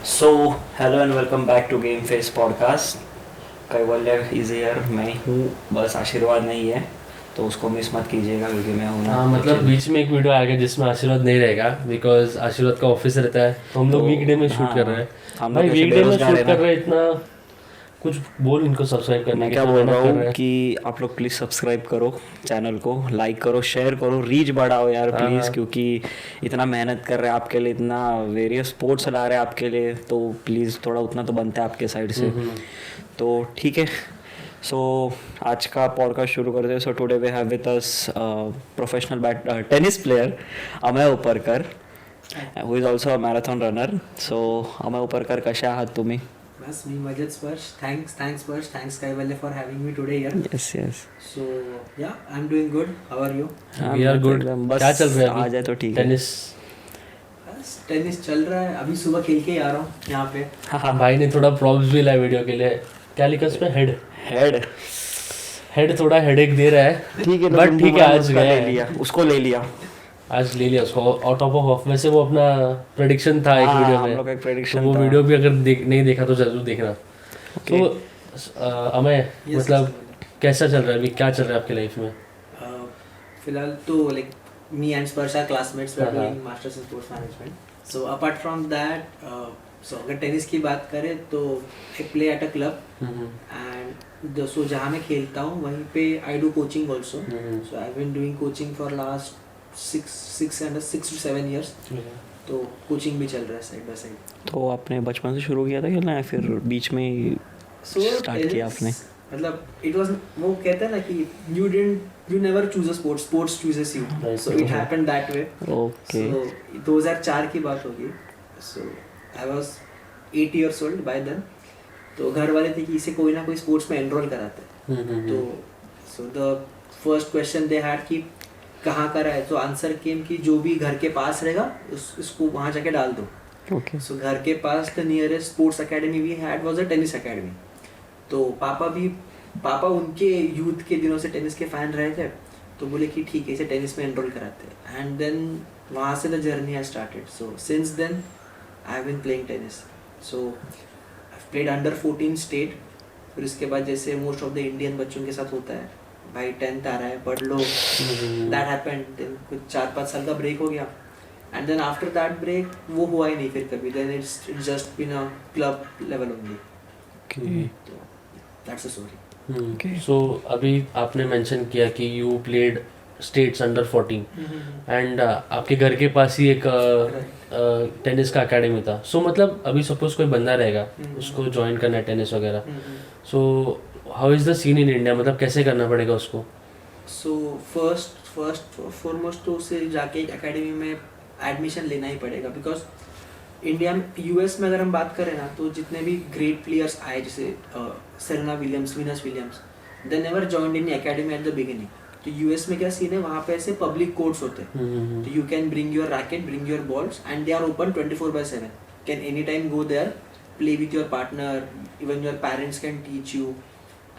So hello and welcome back to game face podcast. Kaivalya is here, मैं हूँ, बस आशीर्वाद नहीं है तो उसको मिस मत कीजिएगा क्योंकि मैं हूँ ना। हाँ मतलब बीच में एक वीडियो आएगा जिसमें आशीर्वाद नहीं रहेगा बिकॉज आशीर्वाद का ऑफिस रहता है तो हम लोग वीकडे में शूट कर रहे हैं। हम भाई लोग ऐसे वीकडे में बेरोजगार है शूट कर ना। रहे हैं, इतना कुछ बोल इनको सब्सक्राइब करने मैं की क्या इतना बोल रहा मेहनत कर हूँ रहे हैं। कि आप लोग प्लीज़ सब्सक्राइब करो चैनल को, लाइक करो, शेयर करो, रीच बढ़ाओ यार हाँ प्लीज़, हाँ क्योंकि इतना मेहनत कर रहे हैं आपके लिए, इतना वेरियस स्पोर्ट्स ला रहे हैं आपके लिए, तो प्लीज़ थोड़ा उतना तो बनता है आपके साइड से। तो ठीक है, सो आज का पॉडकास्ट शुरू करते हैं। So today we have with us professional tennis player Amay Uparkar, who is also a marathon runner. So Amay Uparkar, कसे आहात तुम्ही? बस मी मजेत स्पर्श. Thanks Sparsh. Thanks Kaivalya for having me today here. Yes yes, so yeah I am doing good. How are you? We are good. बस क्या चल रहा है आ जाए तो ठीक है. टेनिस? बस टेनिस चल रहा है. अभी सुबह खेल के ही आ रहा हूँ यहाँ पे. हाँ भाई ने थोड़ा प्रॉप्स भी लाया वीडियो के लिए. क्या लिखा उस पे? हेड हेड हेड थोड़ा हेडेक दे रहा है. ठीक है, बट ठीक है, आज ले गए लिया, उसको ले लिया. आज ले लिया उसको आउट ऑफ ऑफ. वैसे वो अपना प्रेडिक्शन था एक हाँ, वीडियो हम में, लोग का एक तो प्रेडिक्शन वो था. वीडियो भी अगर नहीं देखा तो जरूर देखना. तो अमय Yes, मतलब yes, कैसा चल रहा है अभी, क्या चल रहा है आपकी लाइफ में? फिलहाल तो like me and Sparsh are classmates. We are हाँ, doing masters in sports management. So apart from that, so अगर टेनिस की बात करें तो I play at a club and so जहाँ मैं खेलता हूँ वहीं पे I do coaching also. So I been doing coaching for last 6 to 7 years. तो कोचिंग भी चल रहा है साइड बाय साइड. तो आपने बचपन से शुरू किया था खेलना या फिर बीच में ही स्टार्ट किया आपने? मतलब इट वाज, वो कहते हैं ना कि you never choose a sport, sports chooses you. So it happened that way. Okay. So 2004 की बात होगी. So I was 8 years old by then. तो घर वाले थे कि इसे कोई ना कोई स्पोर्ट्स में एनरोल कराते हैं. तो so the first question they had कि कहाँ करा है. तो आंसर केम कि जो भी घर के पास रहेगा उसको वहाँ जाके डाल दो. ओके. सो घर के पास the nearest sports academy we had was a tennis academy. तो पापा उनके यूथ के दिनों से टेनिस के फैन रहे थे. तो बोले कि ठीक है, इसे टेनिस में एनरोल कराते हैं. एंड देन वहाँ से the journey has started. So since then I have been playing tennis. So I played under 14 state. फिर उसके बाद जैसे मोस्ट ऑफ द इंडियन बच्चों के साथ होता है, भाई 10th आ रहा है, पढ़ लो. That happened. देन कुछ 4-5 साल का ब्रेक हो गया. And then after that break वो हुआ ही नहीं फिर कभी. Then it's just been a club level only. Okay. That's a story. Okay. So अभी आपने मेंशन किया कि you played states under 14 and आपके घर के पास ही एक टेनिस का एकेडमी था. सो मतलब अभी सपोज कोई बंदा रहेगा, उसको ज्वाइन करना है टेनिस वगैरह, so how is the seen in India, मतलब कैसे करना पड़ेगा उसको? सो फर्स्ट फॉरमोस्ट तो उसे जाके एक एकेडमी में एडमिशन लेना ही पड़ेगा. बिकॉज इंडिया में, यूएस में अगर हम बात करें ना, तो जितने भी ग्रेट प्लेयर्स आए जैसे Serena Williams, Venus Williams, they never joined in academy at the beginning. तो यूएस में क्या सीन है, वहाँ पे ऐसे पब्लिक कोर्ट्स होते हैं. तो you can bring your racket, bring your balls and they are open 24/7. Can any time go there, play with your partner, even your parents can teach you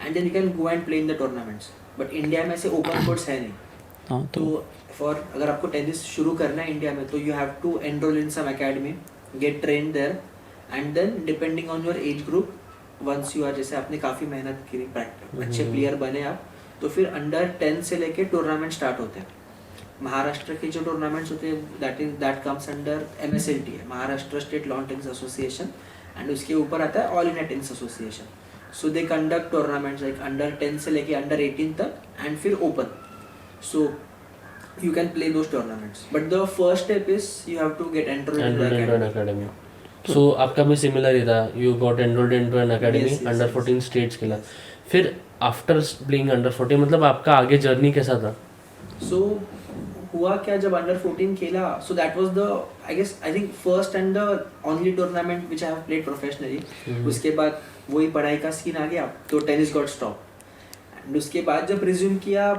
and then you can go and play in the tournaments. But India में ऐसे open courts है नहीं. हाँ तो for अगर आपको tennis शुरू करना है इंडिया में, तो you have to enroll in some academy, get train there and then depending on your age group, once you are, जैसे आपने काफ़ी मेहनत की, अच्छे प्लेयर बने आप, तो फिर अंडर 10 से लेके टूर्नामेंट स्टार्ट होते हैं. महाराष्ट्र के जो टूर्नामेंट्स होते हैं दैट कम्स अंडर MSLT है, Maharashtra state lawn tennis association. And उसके ऊपर आता है all India tennis association. So they conduct tournaments like under 10 से लेके अंडर 18 तक एंड फिर open. So you can play those tournaments, but the first step is you have to get enrolled in the academy. सो आपका भी similar ही था, you got enrolled into an academy Yes, under yes. 14 states के लिए. फिर after playing under 14 मतलब आपका आगे journey कैसा था? So हुआ क्या, जब अंडर 14 खेला, so that was the I think first and the only tournament which I have played professionally. उसके बाद वही पढ़ाई का सीन आ गया, तो टेनिस गॉट स्टॉप. एंड उसके बाद जब रिज्यूम किया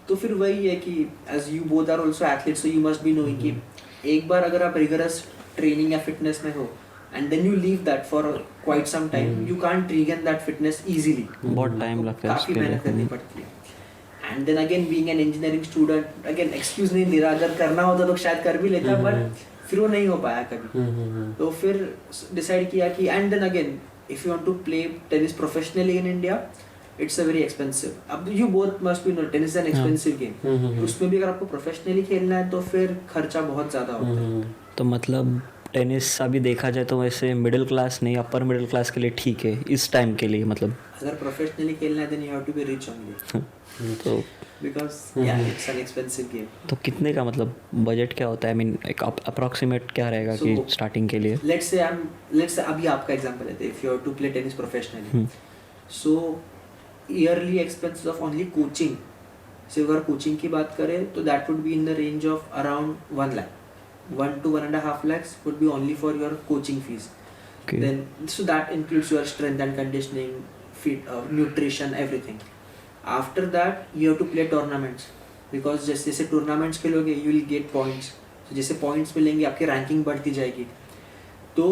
तो फिर वही है कि as you both are also athletes, so you must be knowing कि एक बार अगर आप रिगरस ट्रेनिंग या फिटनेस में हो and then you leave that for quite some time, you can't regain that fitness easily. बहुत टाइम लगता है काफ़ी उसके मेहनत करनी लिए. पड़ती है. And then again being an engineering student, again excuse नहीं दे रहा, अगर करना होता तो शायद कर भी लेता, बट फिर वो नहीं हो पाया कभी। तो फिर डिसाइड किया कि and then again if you want to play tennis professionally in India it's a very expensive. अब you both must be know tennis is an expensive game, उसमें भी अगर आपको प्रोफेशनली खेलना है तो फिर खर्चा बहुत ज़्यादा होता है। तो मतलब टेनिस अभी देखा जाए तो वैसे मिडिल क्लास नहीं, अपर मिडिल क्लास के लिए ठीक है इस टाइम के लिए, मतलब अगर प्रोफेशनली खेलना है then you have to be rich only तो बिकॉज या इट्स एन एक्सपेंसिव गेम। तो कितने का मतलब बजट क्या होता है, आई मीन एक अप्रॉक्सीमेट क्या रहेगा कि So, स्टार्टिंग के लिए? लेट्स से अभी आपका एग्जांपल लेते हैं, if you have to play tennis professionally so yearly expenses of only coaching, say अगर कोचिंग की बात करें तो that would be in the range of around 1 lakh, 1 to 1.5 lakhs would be only for your coaching fees. Okay. Then so that includes your strength and conditioning, fit, nutrition, everything. After that you have to play tournaments because जैसे tournaments खेलोगे you will get points. So जैसे points मिलेंगे आपकी ranking बढ़ती जाएगी। तो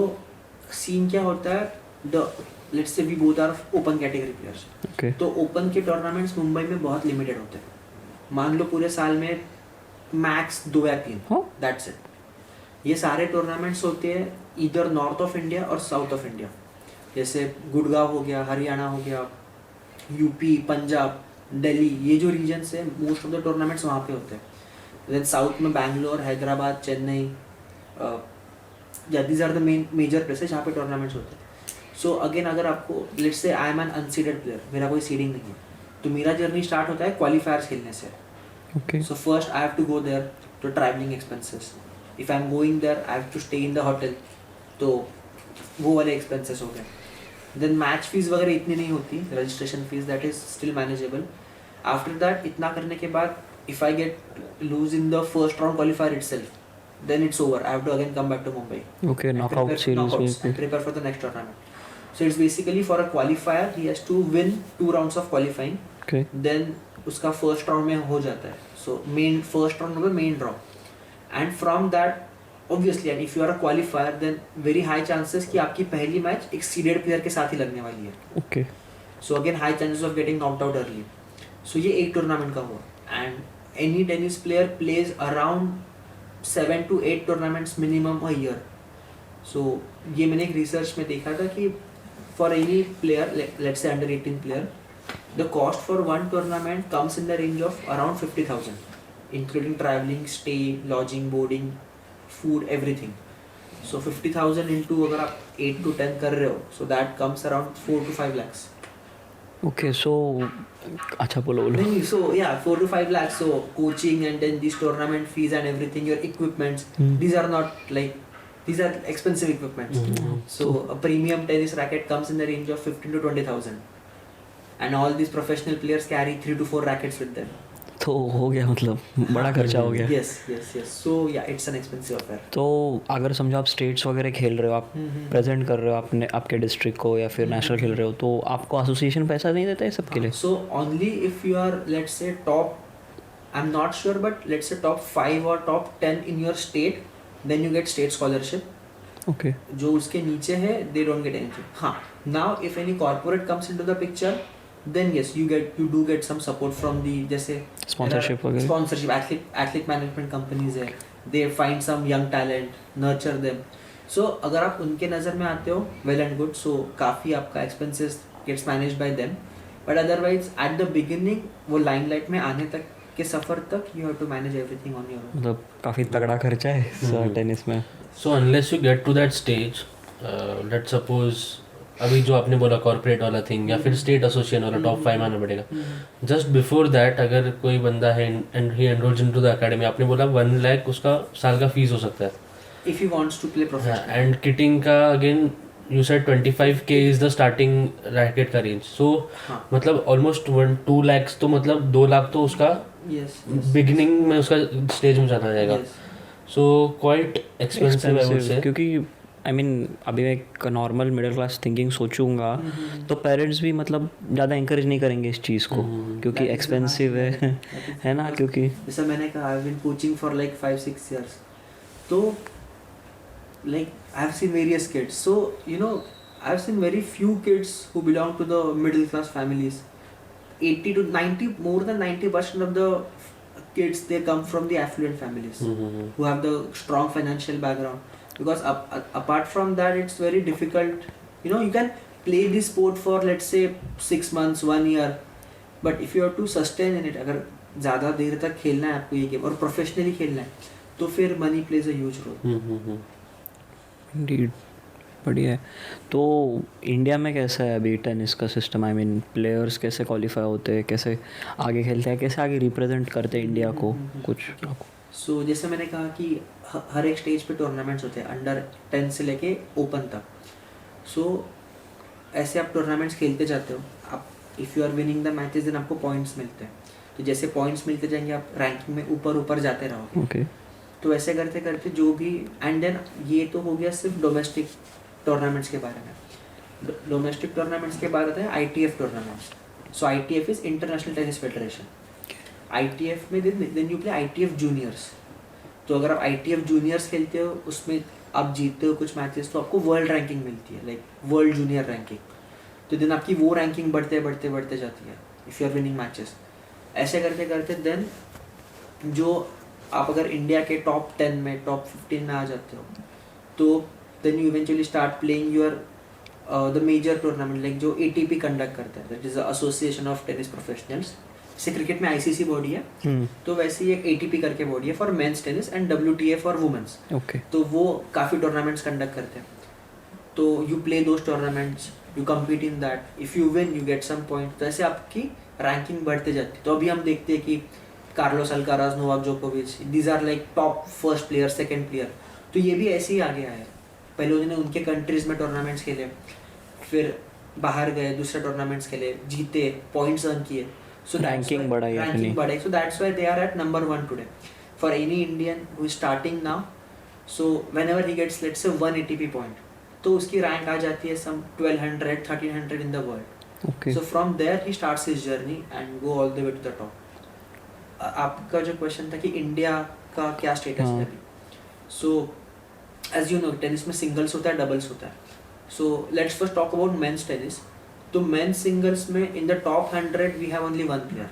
scene क्या होता है, the let's say we both are open category players. Okay. तो ओपन के टूर्नामेंट्स मुंबई में बहुत लिमिटेड होते हैं। मान लो पूरे साल में मैक्स 2 या 3, हाँ? That's it. ये सारे टूर्नामेंट्स होते हैं इधर नॉर्थ ऑफ इंडिया और साउथ ऑफ इंडिया, जैसे गुड़गांव हो गया, हरियाणा हो गया, यूपी, पंजाब, दिल्ली, ये जो रीजन्स है मोस्ट ऑफ द टूर्नामेंट्स वहाँ पे होते हैं। देन साउथ में Bangalore, Hyderabad, Chennai, these are the major places जहाँ पे टूर्नामेंट्स होते हैं। सो अगेन अगर आपको let's say I am an unseeded player, मेरा कोई सीडिंग नहीं है, तो मेरा जर्नी स्टार्ट होता है क्वालिफायर्स खेलने से। Okay. So first I have to go there to traveling expenses. If I'm going there, I have to stay in the hotel. तो वो वाले expenses हो गए. Then match fees वगैरह इतनी नहीं होती, registration fees that is still manageable. After that इतना करने के बाद if I get lose in the first round qualifier itself, then it's over. I have to again come back to Mumbai. Okay, and knockout prepare- series knockouts में and prepare for the next tournament. So it's basically for a qualifier he has to win 2 rounds of qualifying. Okay. Then उसका first round में हो जाता है। So main first round होगा main draw, and from that obviously and if you are a qualifier then very high chances कि आपकी पहली match एक सीडेड प्लेयर के साथ ही लगने वाली है। Okay. So again high chances of getting knocked out early. So ये एक टूर्नामेंट का हुआ, and any tennis player plays around 7 to 8 tournaments minimum a year. So ये मैंने एक रिसर्च में देखा था कि for any player let's say under 18 player the cost for one tournament comes in the range of around 50,000 including traveling, stay, lodging, boarding, food, everything. So 50,000 into अगर आप 8 to 10 कर रहे हो, so that comes around 4 to 5 lakhs. Okay, so अच्छा बोलो नहीं, so yeah, 4 to 5 lakhs. So coaching and then these tournament fees and everything, your equipments, these are not like, these are expensive equipments. So a premium tennis racket comes in the range of 15 to 20,000. And all these professional players carry 3 to 4 rackets with them. तो हो गया, मतलब बड़ा खर्चा हो गया। Yes. So yeah, it's an expensive affair. तो अगर समझो आप स्टेट्स वगैरह खेल रहे हो, आप प्रेजेंट कर रहे हो आपने आपके डिस्ट्रिक्ट को या फिर नेशनल खेल रहे हो, तो आपको एसोसिएशन पैसा नहीं देता है सबके लिए? So only if you are let's say top, I'm not sure but let's say top 5 or top 10 in your state, then you get state scholarship. Okay. जो उसके नीचे है they don't get anything. हाँ, now if any corporate comes into the picture, then yes you do get some support from the जैसे Sponsorship वगैरह? sponsorship, athlete management companies है, they find some young talent, nurture them. So अगर आप उनके नज़र में आते हो well and good, so काफ़ी आपका expenses gets managed by them, but otherwise at the beginning वो limelight में आने तक के सफ़र तक you have to manage everything on your own. मतलब काफ़ी तगड़ा खर्चा है टेनिस में। So unless you get to that stage, let's suppose अभी जो आपने बोला कॉर्पोरेट वाला थिंग या फिर स्टेट एसोसिएशन वाला टॉप 5 आना पड़ेगा, जस्ट बिफोर दैट अगर कोई बंदा है and he enrolls into the academy, आपने बोला 1 लाख उसका साल का फीस हो सकता है, If he wants to play professional. And kitting का again you said 25K is the starting racket का रेंज, सो मतलब ऑलमोस्ट 1-2 lakhs, तो मतलब 2 लाख तो उसका Yes. बिगिनिंग में उसका स्टेज में चला जाएगा। Yes. So quite expensive I would say, क्योंकि आई मीन अभी मैं एक नॉर्मल मिडिल क्लास थिंकिंग सोचूंगा तो पेरेंट्स भी मतलब ज़्यादा इंकरेज नहीं करेंगे इस चीज़ को, क्योंकि एक्सपेंसिव है ना, क्योंकि जैसा मैंने कहा I been coaching for like 5-6 years, तो like I have seen various kids, so you know I have seen very few kids who belong to the middle class families. 80 to 90, more than 90% of the kids, they come from the affluent families who have the strong financial background, because apart from that it's very difficult. You can play this sport for let's say 6 months 1 year, but if you have to sustain in it, अगर ज़्यादा देर तक खेलना है आपको ये game और professionally खेलना है, तो फिर money plays a huge role. Indeed, बढ़िया है. तो इंडिया में कैसा है अभी टेनिस का सिस्टम? आई मीन प्लेयर्स कैसे क्वालिफाई होते हैं, कैसे आगे खेलते हैं, कैसे आगे रिप्रेजेंट करते हैं इंडिया को? कुछ सो जैसे मैंने कहा कि हर एक स्टेज पे टूर्नामेंट्स होते हैं, अंडर 10 से लेके ओपन तक. सो ऐसे आप टूर्नामेंट्स खेलते जाते हो, आप if you are winning the matches then आपको पॉइंट्स मिलते हैं. तो जैसे पॉइंट्स मिलते जाएंगे आप रैंकिंग में ऊपर ऊपर जाते रहोगे. ओके. तो ऐसे करते करते जो भी, एंड देन ये तो हो गया सिर्फ डोमेस्टिक टूर्नामेंट्स के बारे में. डोमेस्टिक टूर्नामेंट्स के बाद आता है ITF tournaments. So ITF is international tennis federation. ITF में then you play ITF juniors. तो अगर आप ITF जूनियर्स खेलते हो, उसमें आप जीतते हो कुछ मैचेस, तो आपको वर्ल्ड रैंकिंग मिलती है, लाइक वर्ल्ड जूनियर रैंकिंग. तो देन आपकी वो रैंकिंग बढ़ते बढ़ते बढ़ते जाती है if you are winning matches. ऐसे करते करते देन जो आप अगर इंडिया के टॉप 10 में, टॉप 15 में आ जाते हो, तो then you eventually start playing your the major tournament, like जो ATP कंडक्ट करता है, that is the association of tennis professionals. जैसे क्रिकेट में ICC बॉडी है, तो वैसे ही एक ATP करके बॉडी है for men's tennis, and WTA for women's. Okay. तो वो काफ़ी टूर्नामेंट्स कंडक्ट करते हैं. तो you play those tournaments, you compete in that, if you win you get some point. तो ऐसे आपकी रैंकिंग बढ़ते जाती है. तो अभी हम देखते हैं कि कार्लोस अल्काराज, नोवाक जोकोविच, these are like top first player, second player. तो ये भी ऐसे ही आगे आए. पहले उन्होंने उनके कंट्रीज़ में टूर्नामेंट्स खेले, फिर बाहर गए, दूसरे टूर्नामेंट्स खेले, जीते, पॉइंट्स अर्न किए. So रैंकिंग बढ़ाई अपनी. रैंकिंग बढ़ाई. So that's why they are at number 1 today. For any Indian who is starting now, so whenever he gets let's say 1 ATP point, तो उसकी रैंक आ जाती है some 1200, 1300 in the world. Okay. So from there he starts his journey and go all the way to the top. आपका जो question था कि India का क्या स्टेटस है अभी. So as you know, tennis में सिंगल्स होता है, डबल्स होता है. So let's first talk about men's tennis. तो मेंस सिंगल्स में in the top 100 we have only one player,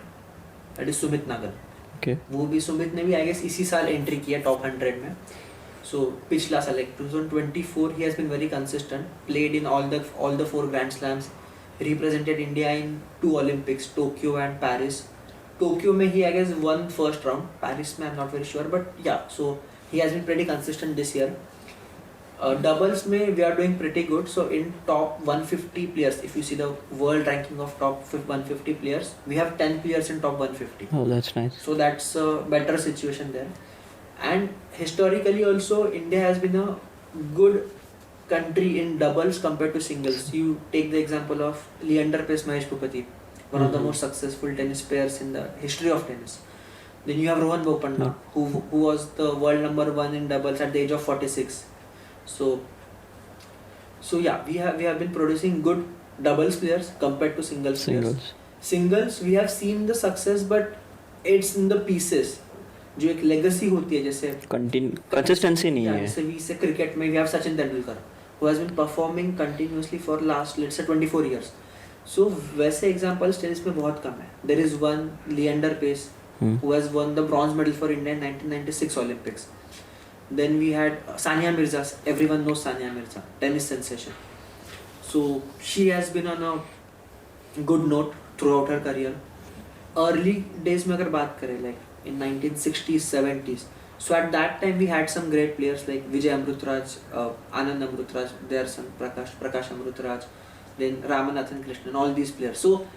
that is Sumit Nagal. Okay. वो भी सुमित ने भी आई गेस इसी साल एंट्री किया टॉप 100 में. सो पिछला साल like 2024 he has been very consistent, played in all the 4 grand slams, represented India in 2 Olympics, Tokyo and Paris. Tokyo में he I guess won first round, Paris में I am not very sure, but yeah so he has been pretty consistent this year. Doubles में we are doing pretty good. So in top 150 players, if you see the world ranking of top 150 players, we have 10 players in top 150. Oh, that's nice. So that's a better situation there. And historically also, India has been a good country in doubles compared to singles. You take the example of Leander Paes, Mahesh Bhupathi, one of the most successful tennis players in the history of tennis. Then you have Rohan Bopanna, who was the world number 1 in doubles at the age of 46. So yeah, we have been producing good doubles players compared to singles players. Singles we have seen the success, but it's in the pieces. जो एक legacy होती है, जैसे consistency नहीं है. जैसे we say cricket में we have Sachin Tendulkar, who has been performing continuously for last let's say 24 years. So वैसे examples tennis में बहुत कम है. There is one Leander Paes who has won the bronze medal for India in 1996 Olympics. Then we had Sania Mirza. Everyone knows Sania Mirza, tennis sensation. So she has been on a good note throughout her career. Early days में अगर बात करें, like in 1960s, 70s. So at that time we had some great players like Vijay Amrutraj, Anand Amrutraj, their son Prakash Amrutraj, then Ramanathan Krishnan, all these players. So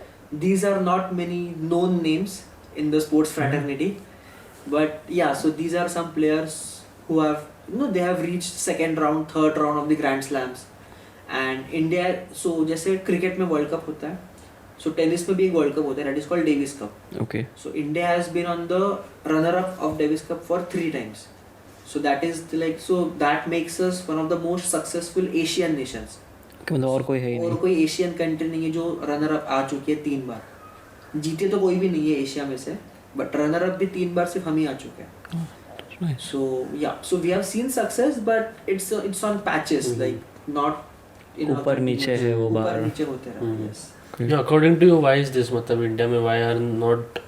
these are not many known names in the sports fraternity, but yeah, so these are some players who have, they have reached second round, third round of the Grand Slams. And India, so जैसे cricket में world cup होता है, so tennis में भी एक world cup होता है, that is called Davis Cup. Okay. So India has been on the runner-up of Davis Cup for 3 times. So that is like, so that makes us one of the most successful Asian nations. मतलब और कोई है ही नहीं. और कोई Asian country नहीं है जो रनर-अप आ चुकी है 3 बार. जीते तो कोई भी नहीं है एशिया में से, बट रनर-अप भी 3 बार सिर्फ हम ही आ चुके हैं. Nice. So yeah, so we have seen success, but it's on patches, like not ऊपर नीचे है वो बार. ऊपर नीचे होते रहते हैं. Yes. Okay. Yeah, according to you, why is this? मतलब इंडिया में why are not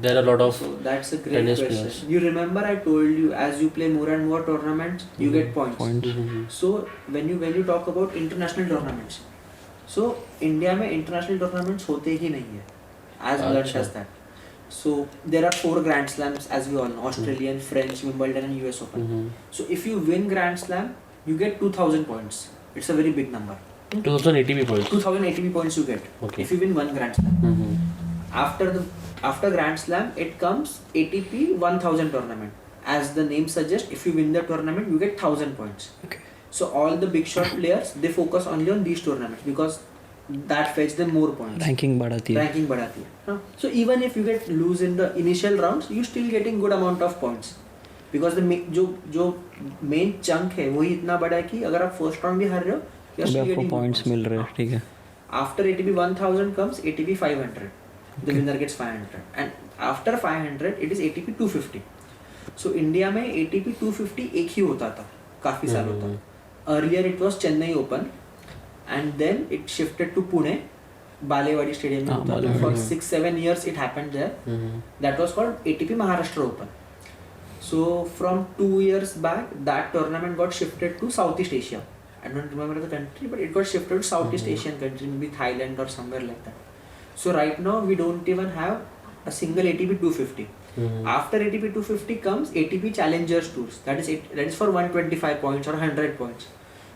there are a lot of So that's a great tennis question. players. You remember I told you as you play more and more tournaments, you get points. Points. So when you talk about international tournaments, so India में international tournaments होते ही नहीं है, as blood अच्छा. does that. So there are 4 Grand Slams as we all know: Australian, French, Wimbledon, and US Open. So if you win Grand Slam, you get 2,000 points. It's a very big number. 2000 ATP points. 2,000 ATP points you get Okay. if you win one Grand Slam. After Grand Slam, it comes ATP 1000 tournament. As the name suggests, if you win the tournament, you get 1000 points. Okay. So all the big shot players, they focus only on these tournaments because that fetch them more points. Ranking बढ़ाती है. Ranking बढ़ाती है. हाँ. So even if you get lose in the initial rounds, you still getting good amount of points. Because the जो main chunk है वही इतना बड़ा है कि अगर आप first round भी हार रहे हो, you're अभी still आपको getting good points मिल रहे हैं, ठीक है. After ATP 1000 comes ATP 500. The winner gets 500. And after 500, it is ATP 250. So India में ATP 250 एक ही होता था काफी सालों तक. Earlier it was Chennai Open, and then it shifted to Pune, Balewadi Stadium में होता था. For 6-7 years it happened there. That was called ATP Maharashtra Open. So from 2 years back, that tournament got shifted to Southeast Asia. I don't remember the country, but it got shifted to Southeast Asian country, maybe Thailand or somewhere like that. So right now we don't even have a single ATP 250. After ATP 250 comes ATP Challengers Tours. That is for 125 points or 100 points.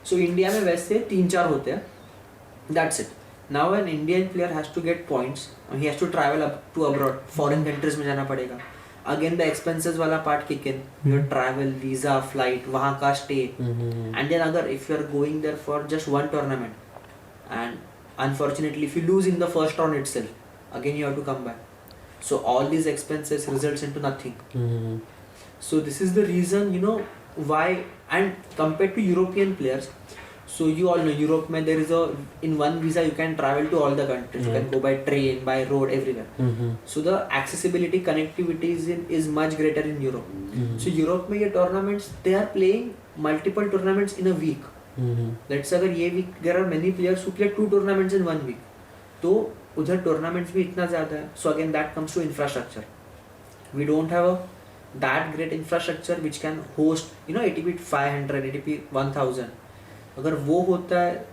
So India में वैसे 3-4 होते हैं. That's it. Now an Indian player has to get points. He has to travel up to abroad. Foreign countries में जाना पड़ेगा. Again the expenses वाला part kick in. Your travel, visa, flight, वहाँ का stay. And then अगर if you are going there for just one tournament, and unfortunately if you lose in the first round itself, again you have to come back. So all these expenses results into nothing. So this is the reason, you know, why. And compared to European players, so you all know Europe में there is in one visa you can travel to all the countries. You can go by train, by road, everywhere. So the accessibility, connectivity is much greater in Europe. So Europe में ये tournaments, they are playing multiple tournaments in a week. Let's say अगर ये week there are many players who play 2 tournaments in 1 week, तो उधर tournaments भी इतना ज़्यादा है. So again that comes to infrastructure. We don't have that great infrastructure which can host, you know, ATP 500, ATP 1000. अगर वो होता है,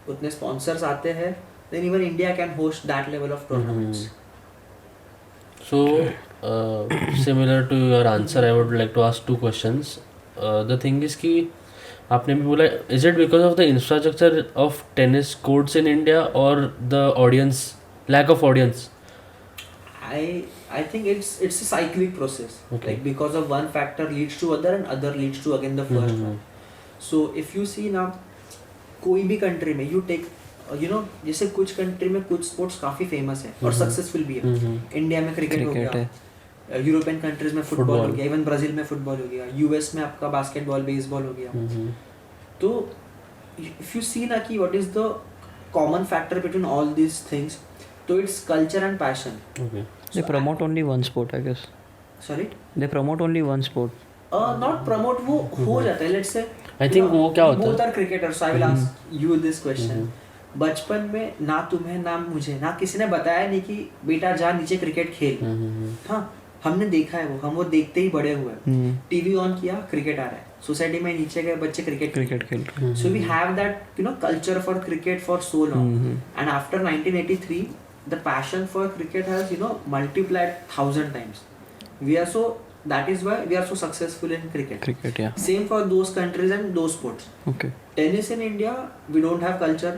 उतने sponsors आते हैं, then even India can host that level of tournaments. So similar to your answer, I would like to ask 2 questions. The thing is कि आपने भी बोला, is it because of the infrastructure of tennis courts in India or the audience, lack of audience? I think it's a cyclic process. Okay. Like because of one factor leads to other and other leads to again the first one. So if you see now, कोई भी country में you take, you know, जैसे कुछ country में कुछ sports काफी famous है और successful भी है. India में cricket हो गया, यूरोपियन कंट्रीज में फुटबॉल हो गया, इवन ब्राजील में फुटबॉल हो गया, यूएस में आपका बास्केटबॉल, बेसबॉल हो गया. तो इफ यू सी ना कि what is the common factor between all these things, तो it's culture and passion. They promote only one sport, I guess. Sorry, They promote only one sport. Not promote, वो हो जाता है. Let's से I think वो क्या होता है? Both are cricketers. I will ask you this question. बचपन में ना तुम्हें ना मुझे ना किसी ने बताया नहीं कि बेटा जा नीचे क्रिकेट खेल. हाँ, हमने देखा है, हम वो देखते ही बड़े हुए. टीवी ऑन किया, क्रिकेट आ रहा है, सोसाइटी में नीचे गए बच्चे क्रिकेट खेल रहे हैं. So we have that, you know, culture for cricket for so long. And after 1983 the passion for cricket has, you know, multiplied 1000 times. We are so, that is why we are so successful in cricket. Yeah. Same for those countries and those sports. Okay. Tennis in India, we don't have culture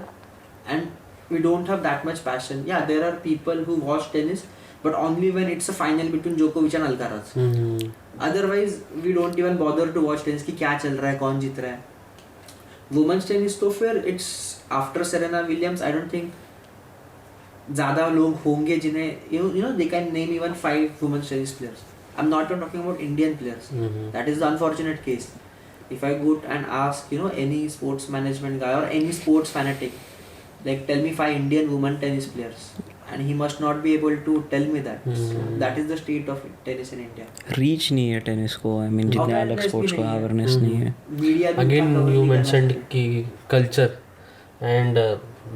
and we don't have that much passion. Yeah, there are people who watch tennis, but only when it's a final between Djokovic and Alcaraz. Otherwise, we don't even bother to watch tennis कि क्या चल रहा है, कौन जीत रहा है. Women's tennis तो फिर it's after Serena Williams, I don't think ज़्यादा लोग होंगे जिन्हें, you know, they can name even 5 women's tennis players. I'm not even talking about Indian players. That is the unfortunate case. If I go and ask, you know, any sports management guy or any sports fanatic, like tell me 5 Indian women tennis players, and he must not be able to tell me that. So that is the state of tennis in India. Reach नहीं है tennis को. I mean जितने अलग sports को awareness नहीं है. Media Again you mentioned कि culture and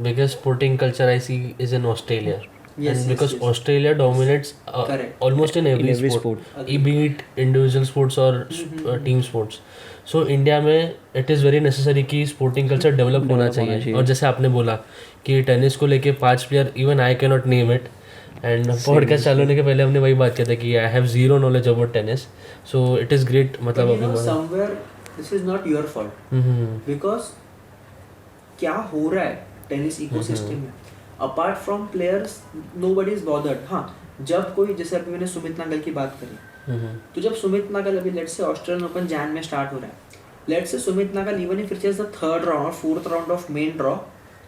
biggest sporting culture I see is in Australia. Yes, And because yes. Australia dominates Correct. almost in every every sport, Agree. be it individual sports or team sports. So India में it is very necessary कि sporting culture develop होना चाहिए. और जैसे आपने बोला कि tennis को लेके 5 player, even I can not name it. And podcast चालू होने के पहले हमने वही बात किया था कि I have zero knowledge about tennis. So it is great. मतलब But you know, अभी somewhere this is not your fault because क्या हो रहा है टेनिस इकोसिस्टम में apart from players nobody is bothered. हाँ, जब कोई, जैसे अभी मैंने सुमित नागल की बात करी, तो जब सुमित नागल अभी let's say Australian open Jain में स्टार्ट हो रहा है, let's say Sumit Nagal even if it's the third round or fourth round of main draw,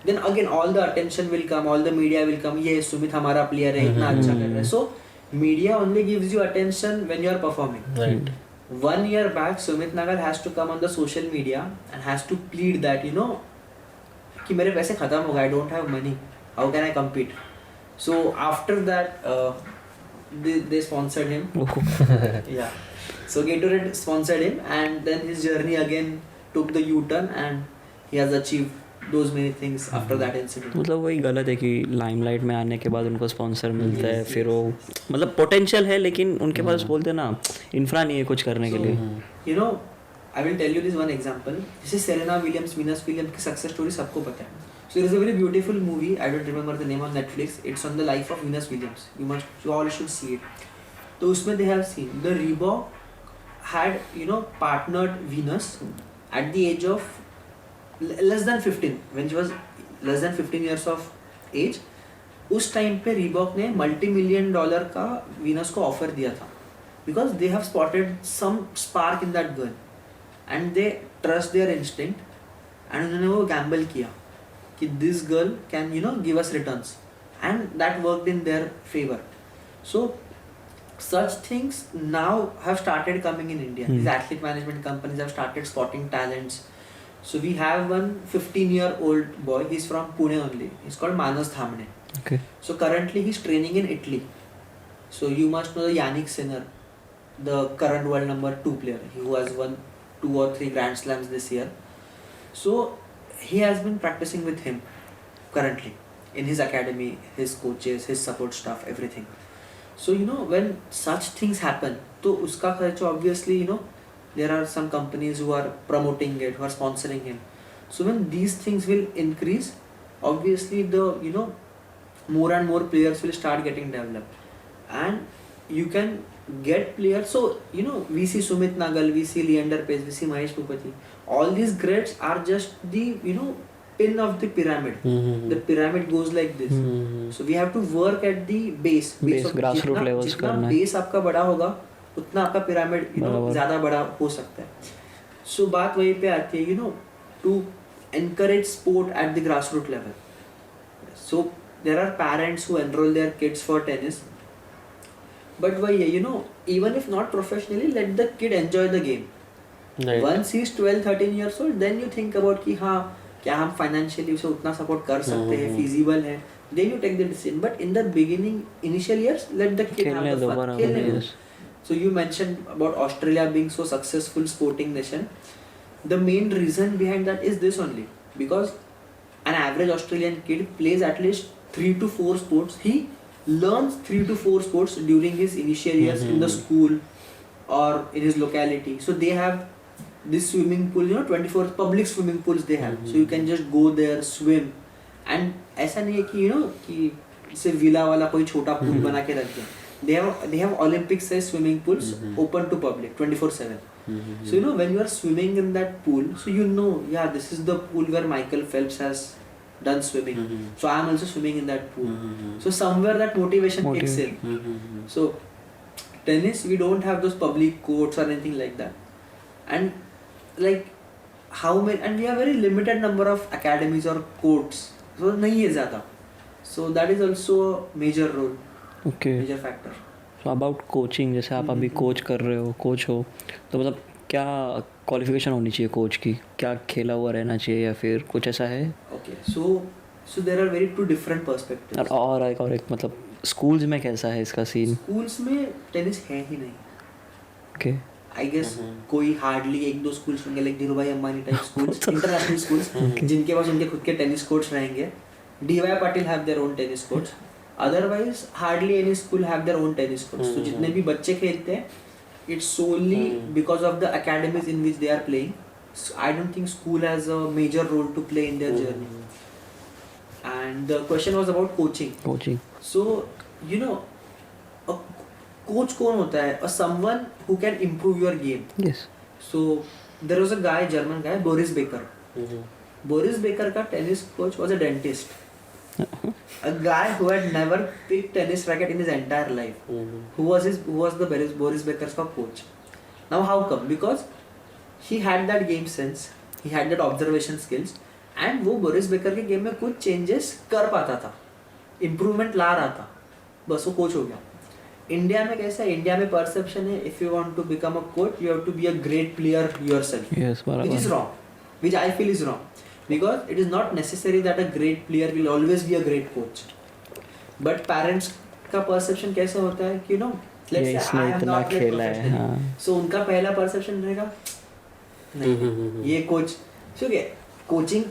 then again all the attention will come, all the media will come, ये सुमित हमारा player है, इतना अच्छा कर रहा है. So media only gives you attention when you are performing. Right. 1 year back Sumit Nagal has to come on the social media and has to plead that, you know, कि मेरे पैसे खत्म हो गए, I don't have money, how can I compete? So after that they sponsored him. Yeah, so Gatorade sponsored him and then his journey again took the U-turn and he has achieved those many things after that incident. मतलब वही गलत है कि limelight में आने के बाद उनको स्पॉन्सर मिलता है, Yes, फिर वो मतलब पोटेंशियल है लेकिन उनके पास बोलते ना इंफ्रा नहीं है कुछ करने के लिए. You know, I will tell you this one example. This is Serena Williams, Venus Williams की success story सबको पता है. So there is a very beautiful movie, I don't remember the name, on Netflix. It's on the life of Venus Williams. You all should see it. तो उसमें they have seen the Reebok had, you know, partnered Venus at the age of less than 15, when she was less than 15 years of age. उस time पे Reebok ने $multi-million का Venus को offer दिया था because they have spotted some spark in that girl and they trust their instinct and उन्होंने वो gamble किया कि this girl can, you know, give us returns and that worked in their favor. So such things now have started coming in India. These athlete management companies have started spotting talents. So we have one 15-year-old boy, he's from Pune only, he's called Manas Thamne. Okay. So currently he's training in Italy. So you must know the Yannick Sinner, the current world number 2 player, who has won 2 or 3 Grand Slams this year. So he has been practicing with him currently in his academy, his coaches, his support staff, everything. So you know, when such things happen, तो उसका खर्चा obviously, you know, there are some companies who are promoting it, who are sponsoring him. So when these things will increase, obviously the, you know, more and more players will start getting developed and you can get players. So you know, we see Sumit Nagal, we see Leander Paes, we see Mahesh Bhupathi, all these greats are just the, you know, pin of the pyramid. The pyramid goes like this. So we have to work at the base of grassroots levels जितना करना है. base आपका बड़ा होगा उतना आपका pyramid, you know, ज़्यादा बड़ा हो सकता है. So बात वहीं पे आती है, you know, to encourage sport at the grassroots level. So there are parents who enroll their kids for tennis, but why, you know, even if not professionally, let the kid enjoy the game. Right. Once he is 12-13 years old, then you think about कि हाँ क्या हम financially उसे उतना support कर सकते हैं, feasible है, then you take the decision. But in the beginning, initial years, let the kid have the fun. खेलने दो. So you mentioned about Australia being so successful sporting nation. The main reason behind that is this only, because an average Australian kid plays at least 3 to 4 sports. He learns 3 to 4 sports during his initial years in the school or in his locality. So they have this swimming pool, you know, 24 public swimming pools they have. So you can just go there, swim. And ऐसा नहीं है कि, you know, कि जैसे villa वाला कोई छोटा pool बना के रख दिया. They have Olympic size swimming pools open to public 24/7. So you know, when you are swimming in that pool, so you know, yeah, this is the pool where Michael Phelps has done swimming. So I am also swimming in that pool. So somewhere that motivation kicks in. So tennis, we don't have those public courts or anything like that. And like how many, and we have very limited number of academies or courts. So नहीं है ज़्यादा. So that is also a major role. Okay. Major factor. So about coaching, जैसे आप अभी coach कर रहे हो, coach हो, तो मतलब क्या क्वालिफिकेशन होनी चाहिए कोच की? क्या खेला हुआ रहना चाहिए या फिर कुछ ऐसा है? Okay, so there are very 2 different perspectives. और एक मतलब स्कूल्स में कैसा है इसका सीन? स्कूल्स में टेनिस है ही नहीं. Okay. आई गेस कोई हार्डली 1-2 स्कूल्स होंगे, लाइक धीरू भाई Ambani type schools, international schools, जिनके पास उनके खुद के टेनिस कोर्ट्स रहेंगे. DY Patil have their own tennis courts. Otherwise, hardly any school have their own tennis courts. So जितने भी बच्चे खेलते हैं, it's solely because of the academies in which they are playing. So I don't think school has a major role to play in their journey. And the question was about coaching. Coaching. So you know, a coach कौन होता है? A someone who can improve your game. Yes. So there was a guy, German guy, Boris Becker. Boris Becker का tennis coach was a dentist. A guy who had never picked tennis racket in his entire life. Who was the Boris Becker's का coach. Now how come? Because he had that game sense, he had that observation skills, and वो Boris Becker के game में कुछ changes कर पाता था, improvement ला रहा था, बस वो कोच हो गया. इंडिया में कैसा है? इंडिया में परसेप्शन है, if you want to become a coach you have to be a great player yourself, Yes, बराबर. which is wrong, which I feel is wrong, because it is not necessary that a great player will always be a great coach. But parents का perception कैसे होता है कि let's ये say इसने I have इतना not played खेला है, professionally. हाँ. So उनका पहला परसेप्शन रहेगा नहीं ये कोच, ठीक है, कोचिंग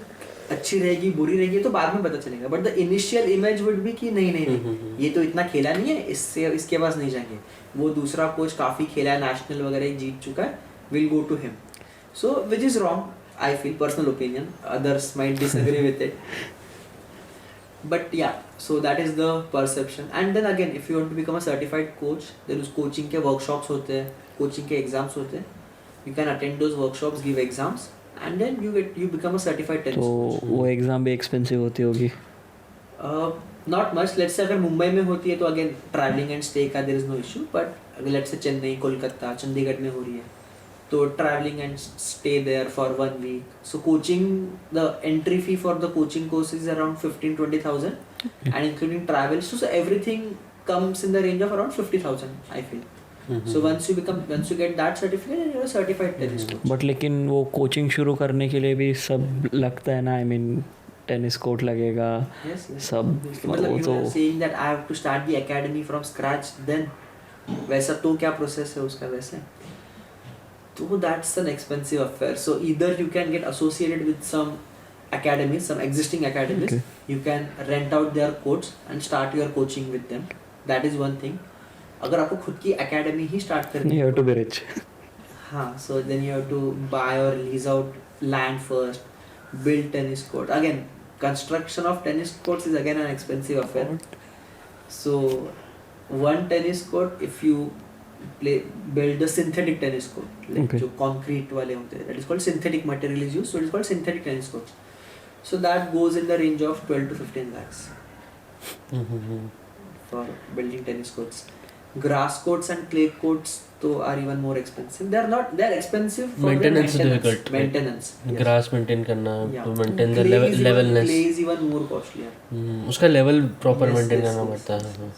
अच्छी रहेगी बुरी रहेगी तो बाद में पता चलेगा, but the initial image would be कि नहीं ये तो इतना खेला नहीं है, इससे इसके पास नहीं जाएंगे, वो दूसरा कोच काफ़ी खेला है, नेशनल वगैरह जीत चुका है, will go to him. So which is wrong, I feel, personal opinion, others might disagree with it, but yeah so that is the perception. And then again if you want to become a certified coach, then उस coaching के workshops होते हैं, coaching के exams होते हैं, you can attend those workshops, give exams, and then you become a certified tennis तो coach. वो exam भी एक्सपेंसिव होती होगी. Not much. Let's say अगर मुंबई में होती है तो अगेन ट्रैवलिंग एंड स्टे का there is no issue, but अगर let's say चेन्नई, कोलकाता, चंडीगढ़ में हो रही है तो travelling and stay there for 1 week. So coaching, the entry fee for the coaching course is around 15,000-20,000 and including travel. So everything comes in the range of around 50,000, I feel. So once you get that certificate, you're a certified tennis coach. But लेकिन वो coaching शुरू करने के लिए भी सब लगता है ना, आई मीन टेनिस कोर्ट लगेगा, Yes. सब मतलब वो you तो are saying that I have to start the academy from scratch, then वैसा तो क्या प्रोसेस है उसका वैसे, तो that's an expensive affair. So either you can get associated with some academies, some existing academies, Okay. you can rent out their courts and start your coaching with them. That is one thing. अगर आपको खुद की academy ही start करनी you have to be rich. हाँ, so then you have to buy or lease out land first, build tennis court. Again, construction of tennis courts is again an expensive affair. So one tennis court, if you build a synthetic tennis court, like Okay. जो concrete वाले होते हैं, that is called synthetic material is used, so it is called synthetic tennis courts. So that goes in the range of 12 to 15 lakhs for building tennis courts. Grass courts and clay courts तो are even more expensive. They are expensive for Maintenance their is difficult, right? Maintenance. Yes. Grass maintain करना, Yeah. to maintain the Clay is even- levelness. Clay is even more costlier. उसका level proper Yes, maintain yes, करना yes. पड़ता है.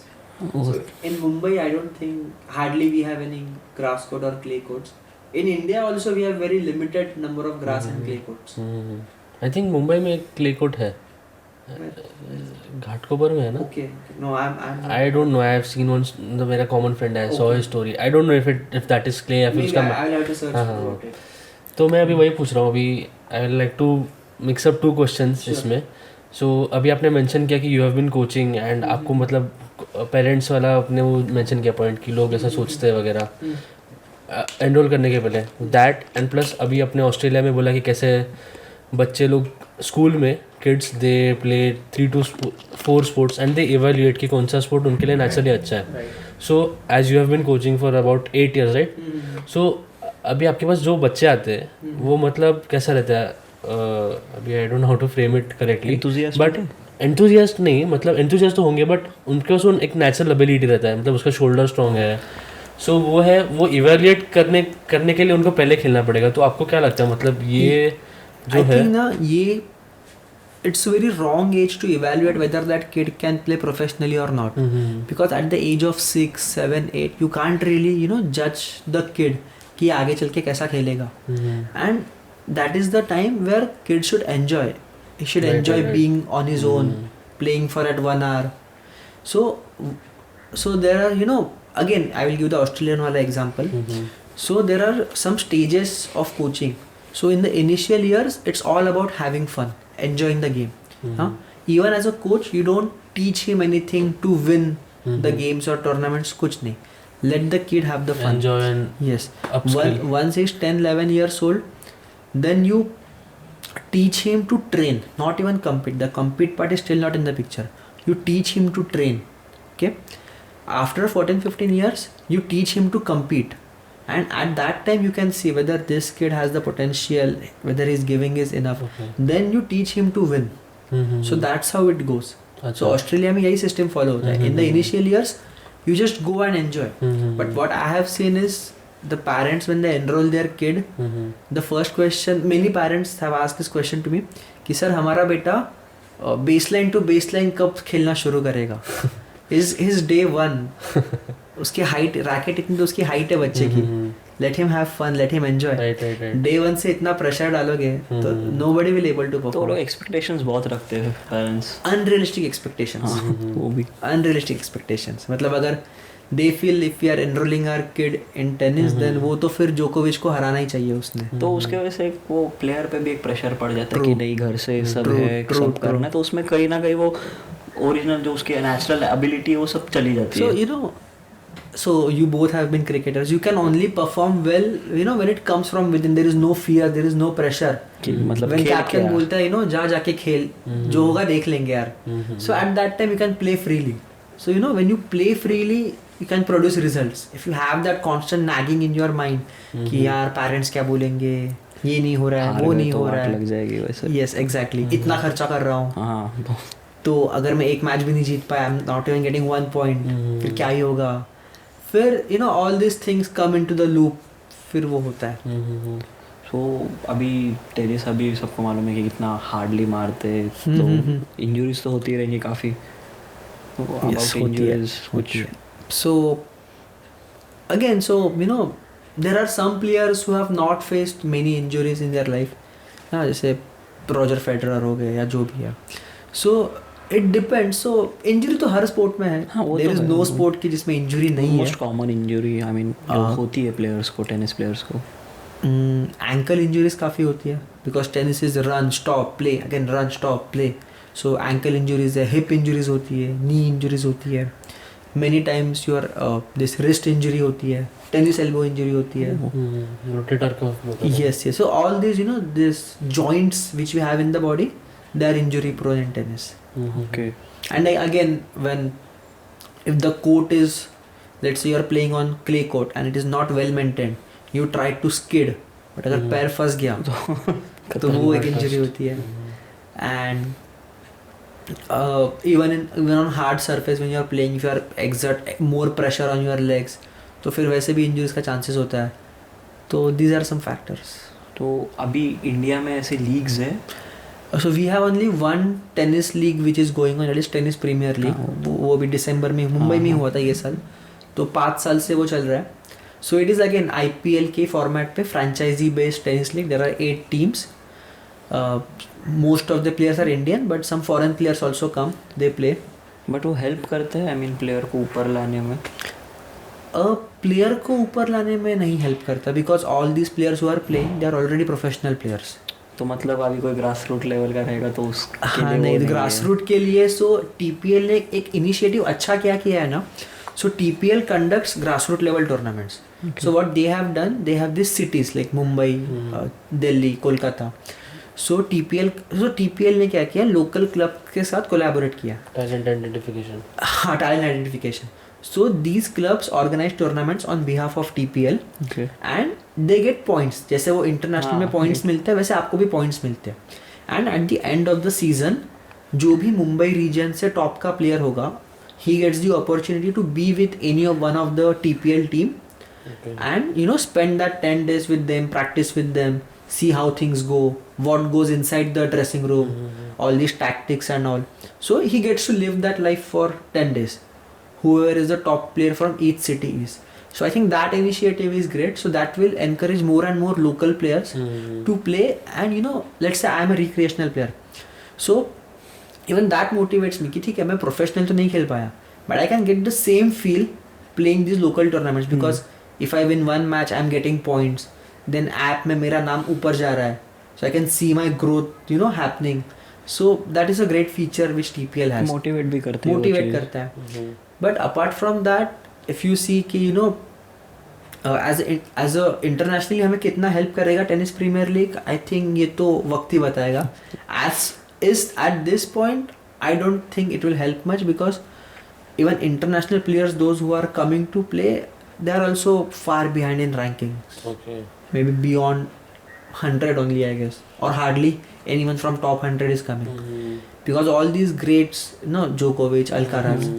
So in Mumbai, I don't think hardly we have any grass court or clay courts. In India also we have very limited number of grass and clay courts. I think Mumbai में एक clay court है, घाटकोपर में है ना. Okay. No, I'm I don't no, I have scene one, मेरा common friend है, saw his story. I don't know if that is clay या फिर maybe उसका. I'll have to search हाँ, about it. तो मैं अभी वही पूछ रहा हूँ. अभी I will like to mix up 2 questions Sure. इसमें. सो अभी आपने मेंशन किया कि you have been coaching and आपको मतलब पेरेंट्स वाला आपने वो मेंशन किया पॉइंट कि लोग ऐसा सोचते हैं वगैरह एनरोल करने के पहले, दैट एंड प्लस अभी अपने ऑस्ट्रेलिया में बोला कि कैसे बच्चे लोग स्कूल में kids they play 3 to 4 sports and they evaluate कि कौन सा स्पोर्ट उनके लिए नेचुरली अच्छा है. Right. So as you have been coaching for about 8 years, right? So अभी आपके पास जो बच्चे आते हैं वो मतलब कैसा रहता है? अभी I don't know how to frame it correctly, Enthusiast but enthusiast नहीं, मतलब एंथुजियास्ट तो होंगे बट उनके पास एक नेचुरल एबिलिटी रहता है, मतलब उसका शोल्डर स्ट्रॉन्ग है. सो वो है, वो इवेल्युएट करने के लिए उनको पहले खेलना पड़ेगा. तो आपको क्या लगता है, मतलब ये जो I है think ना ये it's a very wrong age to evaluate whether that kid can play professionally or not. Because at the age of 6, 7, 8 you can't really judge the kid कि आगे चल के कैसा खेलेगा. And that is the time where kid should enjoy. He should Right, enjoy right, right. being on his own, playing for at 1 hour. So there are again I will give the Australian wala example. So there are some stages of coaching. So in the initial years, it's all about having fun, enjoying the game. even as a coach you don't teach him anything to win the games or tournaments, कुछ नहीं. Let the kid have the fun. Enjoy and Yes. upskill. Once he's 10-11 years old, then you teach him to train, not even compete. The compete part is still not in the picture. You teach him to train. Okay. After 14-15 years, you teach him to compete. And at that time, you can see whether this kid has the potential, whether his giving is enough. Okay. Then you teach him to win. So that's how it goes. So Australia में यही system follow होता है. In the initial years, you just go and enjoy. But what I have seen is the parents when they enroll their kid, the first question, many parents have asked this question to me कि sir हमारा बेटा baseline to baseline कब खेलना शुरू करेगा? Is his day one? उसकी height racket इतनी तो उसकी हाइट है बच्चे की. Let him have fun, let him enjoy. Day one से इतना प्रेशर डालोगे तो नोबडी विल एबल टू तो परफॉर्म. लोग एक्सपेक्टेशंस बहुत रखते हैं पेरेंट्स. Unrealistic expectations. वो भी अनरियलिस्टिक एक्सपेक्टेशंस. मतलब अगर they feel if we are enrolling our kid in tennis then वो तो फिर जोकोविच को हराना ही चाहिए उसने. तो उसके वजह से वो प्लेयर पे भी एक प्रेशर पड़ जाता है कि नहीं घर से सब है, सब करना है. तो उसमें कहीं ना कहीं वो ओरिजिनल जो उसकी नेचुरल एबिलिटी वो सब चली जाती है. So you know, so you both have been cricketers. You can only perform well, you know, when it comes from within. There is no fear, there is no pressure. मतलब When खेल captain क्या? बोलता है, you know, जा जाके खेल, जो होगा देख लेंगे यार. So at that time you can play freely. So you know, when you play freely, you can produce results. If you have that constant nagging in your mind, कि यार parents क्या बोलेंगे, ये नहीं हो रहा है, वो नहीं हो रहा है. लग जाएगी वैसे. Yes, exactly. इतना खर्चा कर रहा हूँ. हाँ. तो अगर मैं एक मैच भी नहीं जीत पाया, आई am not even getting 1 point, फिर क्या ही होगा. फिर you know all this things come into the loop. फिर वो होता है. सो अभी टेनिस अभी सबको मालूम है कि कितना हार्डली मारते हैं. तो इंजरीज तो होती रहेंगी काफ़ी. तो अबाउट इंजरीज कुछ. So again so you know there are some players who have not faced many injuries in their life. हाँ, जैसे रॉजर फेडरर हो गए या जो भी है. So it depends. So injury तो हर स्पोर्ट में है. देयर इज नो स्पोर्ट की जिसमें इंजरी नहीं है. Most common injury I mean होती है प्लेयर्स को, टेनिस प्लेयर्स को. एंकल इंजरीज काफ़ी होती है because tennis is run stop play again, run stop play. So ankle injuries है, हिप इंजरीज होती है, नी इंजरीज होती है. Many times your this wrist injury होती है, टेनिस एल्बो इंजरी होती है. रोटेटर का yes. So all these, you know, these joints which we have in the body, they are injury prone in tennis. Okay. And again, when if the court is, let's say you're playing on clay court and it is not well maintained, you try to skid, but अगर पैर फंस गया तो वो एक injury होती है. And even on hard surface when you are playing, if you are exert more pressure on your legs, तो फिर वैसे भी इंजरीज का चांसेस होता है. तो these are some factors. तो अभी इंडिया में ऐसे लीग्स है. So we have only one tennis league which is going on, that is Tennis Premier League. वो अभी दिसंबर में मुंबई में हुआ था ये साल. तो 5 साल से वो चल रहा है. So it is again IPL के फॉर्मेट पे franchisee based tennis league. There are 8 teams. Most of the players are Indian, but some foreign players also come. They play. But वो हेल्प करते हैं आई मीन प्लेयर को ऊपर लाने में. Player को ऊपर लाने में नहीं हेल्प करता because all these players who are playing they are already professional players. तो मतलब अभी कोई ग्रास रूट लेवल का रहेगा तो उसके हाँ, लिए नहीं ग्रास रूट के लिए. सो TPL ने एक इनिशिएटिव अच्छा क्या किया है ना. So TPL conducts grass root level tournaments. So what they have done, they have this cities like Mumbai, Delhi, Kolkata. So TPL ने क्या किया, लोकल क्लब के साथ कोलैबोरेट किया. Talent identification. हाँ, talent identification. So these clubs organize tournaments on behalf of TPL. Okay. And they get points. जैसे वो international में पॉइंट्स मिलते हैं वैसे आपको भी पॉइंट्स मिलते हैं. And at the end of the season जो भी मुंबई रीजन से टॉप का प्लेयर होगा, he gets the opportunity to be with any of one of the TPL team. Okay. And you know, spend that 10 days with them, practice with them, see how things go, what goes inside the dressing room, all these tactics and all. So he gets to live that life for 10 days. Whoever is the top player from each city is. So I think that initiative is great. So that will encourage more and more local players to play. And you know, let's say I am a recreational player. So even that motivates me कि ठीक है मैं professional तो नहीं खेल पाया, but I can get the same feel playing these local tournaments because if I win one match I'm getting points. Then app में मेरा नाम ऊपर जा रहा है. So I can see my growth, you know, happening. So that is a great feature which TPL has. Motivate भी करते हैं वो Motivate चीज़। करता है. But apart from that, if you see कि you know as a internationally हमें कितना help करेगा tennis premiere league, I think ये तो वक्त ही बताएगा. As is at this point, I don't think it will help much because even international players, those who are coming to play, they are also far behind in rankings. Okay. Maybe beyond 100 only, I guess, or hardly anyone from top 100 is coming. Because all these greats, Djokovic, Alcaraz,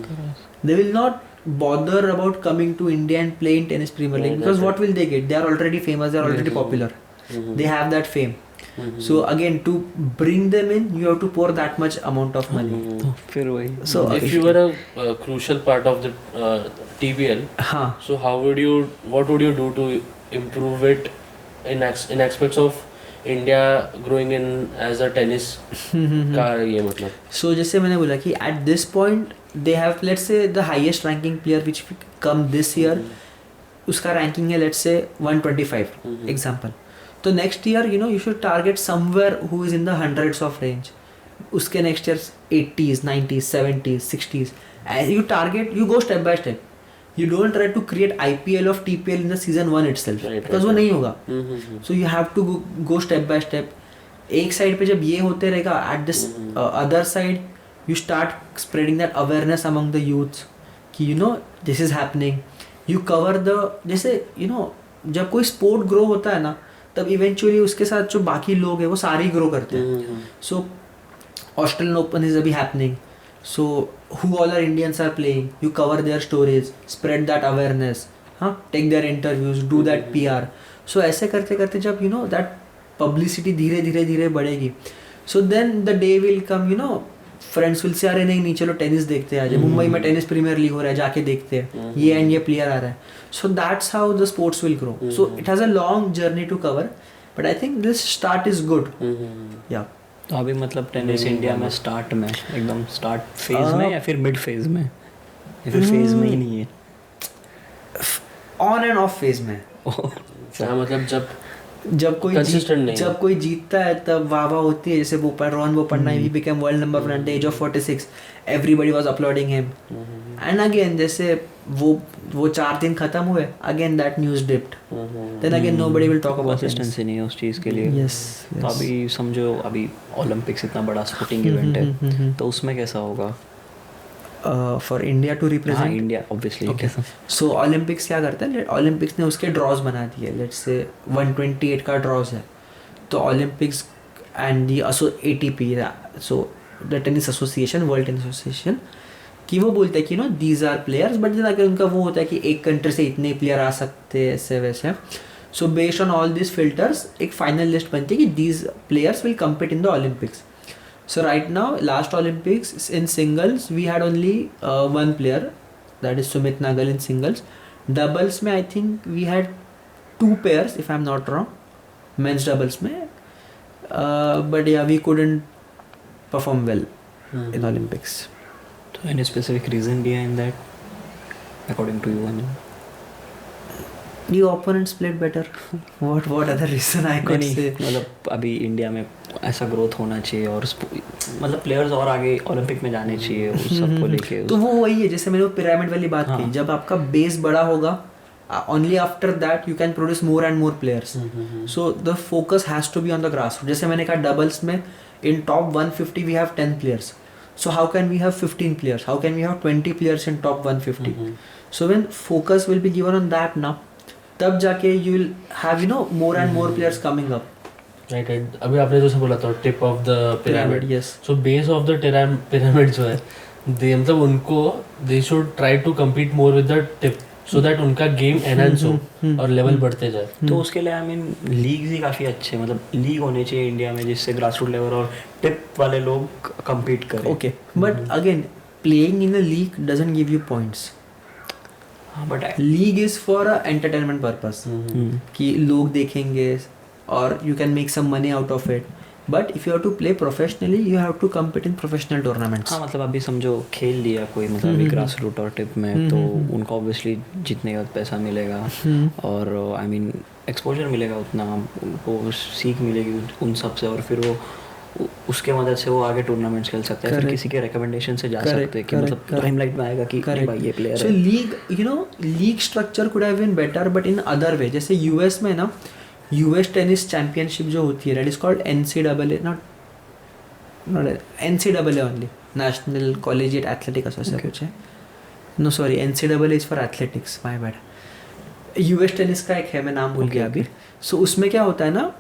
they will not bother about coming to India and play in tennis Premier League, because what will they get? They are already famous, they are already popular, they have that fame. So again, to bring them in, you have to pour that much amount of money. तो फिर वही So If you were a crucial part of the TPL, हाँ, so what would you do to improve it in aspects of India growing in as a tennis का ये मतलब? so जैसे मैंने बोला कि at this point they have, let's say, the highest ranking player which come this year, उसका ranking है let's say 125 example. तो next year you should target somewhere who is in the hundreds of range. उसके next year 80s, 90s, 70s, 60s, and you target, you go step by step. You don't try to create IPL of TPL in the season 1 itself, because वो नहीं होगा. So you have to go step by step. एक side पे जब ये होते रहेगा, at this other side you start spreading that awareness among the youths कि this is happening. You cover the, जैसे जब कोई sport grow होता है ना, तब eventually उसके साथ जो बाकी लोग हैं वो सारे grow करते हैं. So Australian Open is अभी happening. So who all are Indians are playing, you cover their stories, spread that awareness, take their interviews, do that PR. So ऐसे करते करते जब that publicity धीरे धीरे धीरे बढ़ेगी, so then the day will come, friends will say अरे नहीं चलो टेनिस देखते हैं, आज मुंबई में टेनिस प्रीमियर लीग हो रहा है, जाके देखते हैं, ये एंड ये प्लेयर आ रहा है. So that's how the sports will grow. So it has a long journey to cover, but I think this start is good. Yeah. तो अभी मतलब टेनिस इंडिया में स्टार्ट में एकदम स्टार्ट फेज में या फिर मिड फेज में या फिर फेज में ही नहीं है? ऑन एंड ऑफ फेज में. हाँ मतलब जब कोई जीतता है तब वाह वाह होती है. जैसे Rohan Bopanna, he became world number 1 at the age of 46. Everybody was applauding him. And again जैसे वो 4 दिन खत्म हुए, again that news dipped. Then again nobody will talk about consistency नहीं है उस चीज़ के लिए. Yes. तो अभी समझो अभी ओलंपिक्स इतना बड़ा स्पोर्टिंग इवेंट है, तो उसमें कैसा होगा? For India to represent. हाँ, India obviously. Okay. So Olympics क्या करता है? Olympics ने उसके draws बना दिए. Let's say 128 का draws है. तो Olympics and the ATP, so the tennis association, World Tennis Association, कि वो बोलते हैं कि these are players, but then अगर उनका वो होता है कि एक कंट्री से इतने प्लेयर आ सकते हैं ऐसे वैसे. So based on all these filters एक फाइनल लिस्ट बनती है कि these players will compete in the Olympics. So right now, last Olympics in singles we had only one player, that is Sumit Nagal in singles. Doubles में I think we had 2 pairs if I'm not wrong, men's doubles में, but yeah we couldn't perform well in Olympics. So any specific reason behind that, according to you? The opponents played better. What other reason I could say? मतलब अभी India में ऐसा growth होना चाहिए और मतलब players और आगे ओलंपिक में जाने चाहिए उस सब को लेके. तो वो वही है जैसे मैंने वो पिरामिड वाली बात की, जब आपका बेस बड़ा होगा, only after that you can produce more and more players. So the focus has to be on the grassroots. जैसे मैंने कहा डबल्स में in top 150 we have 10 players. So how can we have 15 players? How can we have 20 players in top 150? So when focus will be given on that now, तब जाके you will have more and more players coming up. Right. अभी आपने जैसे बोला था tip of the pyramid. Yes. So base of the pyramid जो है, मतलब उनको they should try to compete more with the tip so that उनका गेम एनहांस हो और लेवल बढ़ते जाए. तो उसके लिए आई मीन लीग्स ही काफ़ी अच्छे, मतलब लीग होने चाहिए इंडिया में जिससे ग्रास रूट लेवल और टिप वाले लोग compete करें. Okay, but again playing in a league doesn't give you points. But league is for entertainment purpose कि लोग देखेंगे और you can make some money out of it. But if you have to play professionally you have to compete in professional tournaments. हाँ मतलब अभी समझो खेल लिया कोई मतलब अभी ग्रास रूट और टिप में, तो उनको ऑब्वियसली जितने का पैसा मिलेगा और आई मीन एक्सपोजर मिलेगा, उतना उनको सीख मिलेगी उन सब से, और फिर वो उसके मदद से वो आगे टूर्नामेंट्स खेल सकता है, फिर किसी के रिकमेंडेशन से जा सकते हैं कि मतलब लाइमलाइट में आएगा कि नहीं भाई ये प्लेयर सो है. League league structure could have been better but in other way. जैसे यूएस में ना यूएस टेनिस चैंपियनशिप जो होती है, that is called NCAA, not NCAA only, national collegiate athletic association कुछ है. No sorry, NCAA is for athletics, my bad. US tennis का एक है, मैं नाम भूल गया अभी. सो उसमें क्या होता है ना,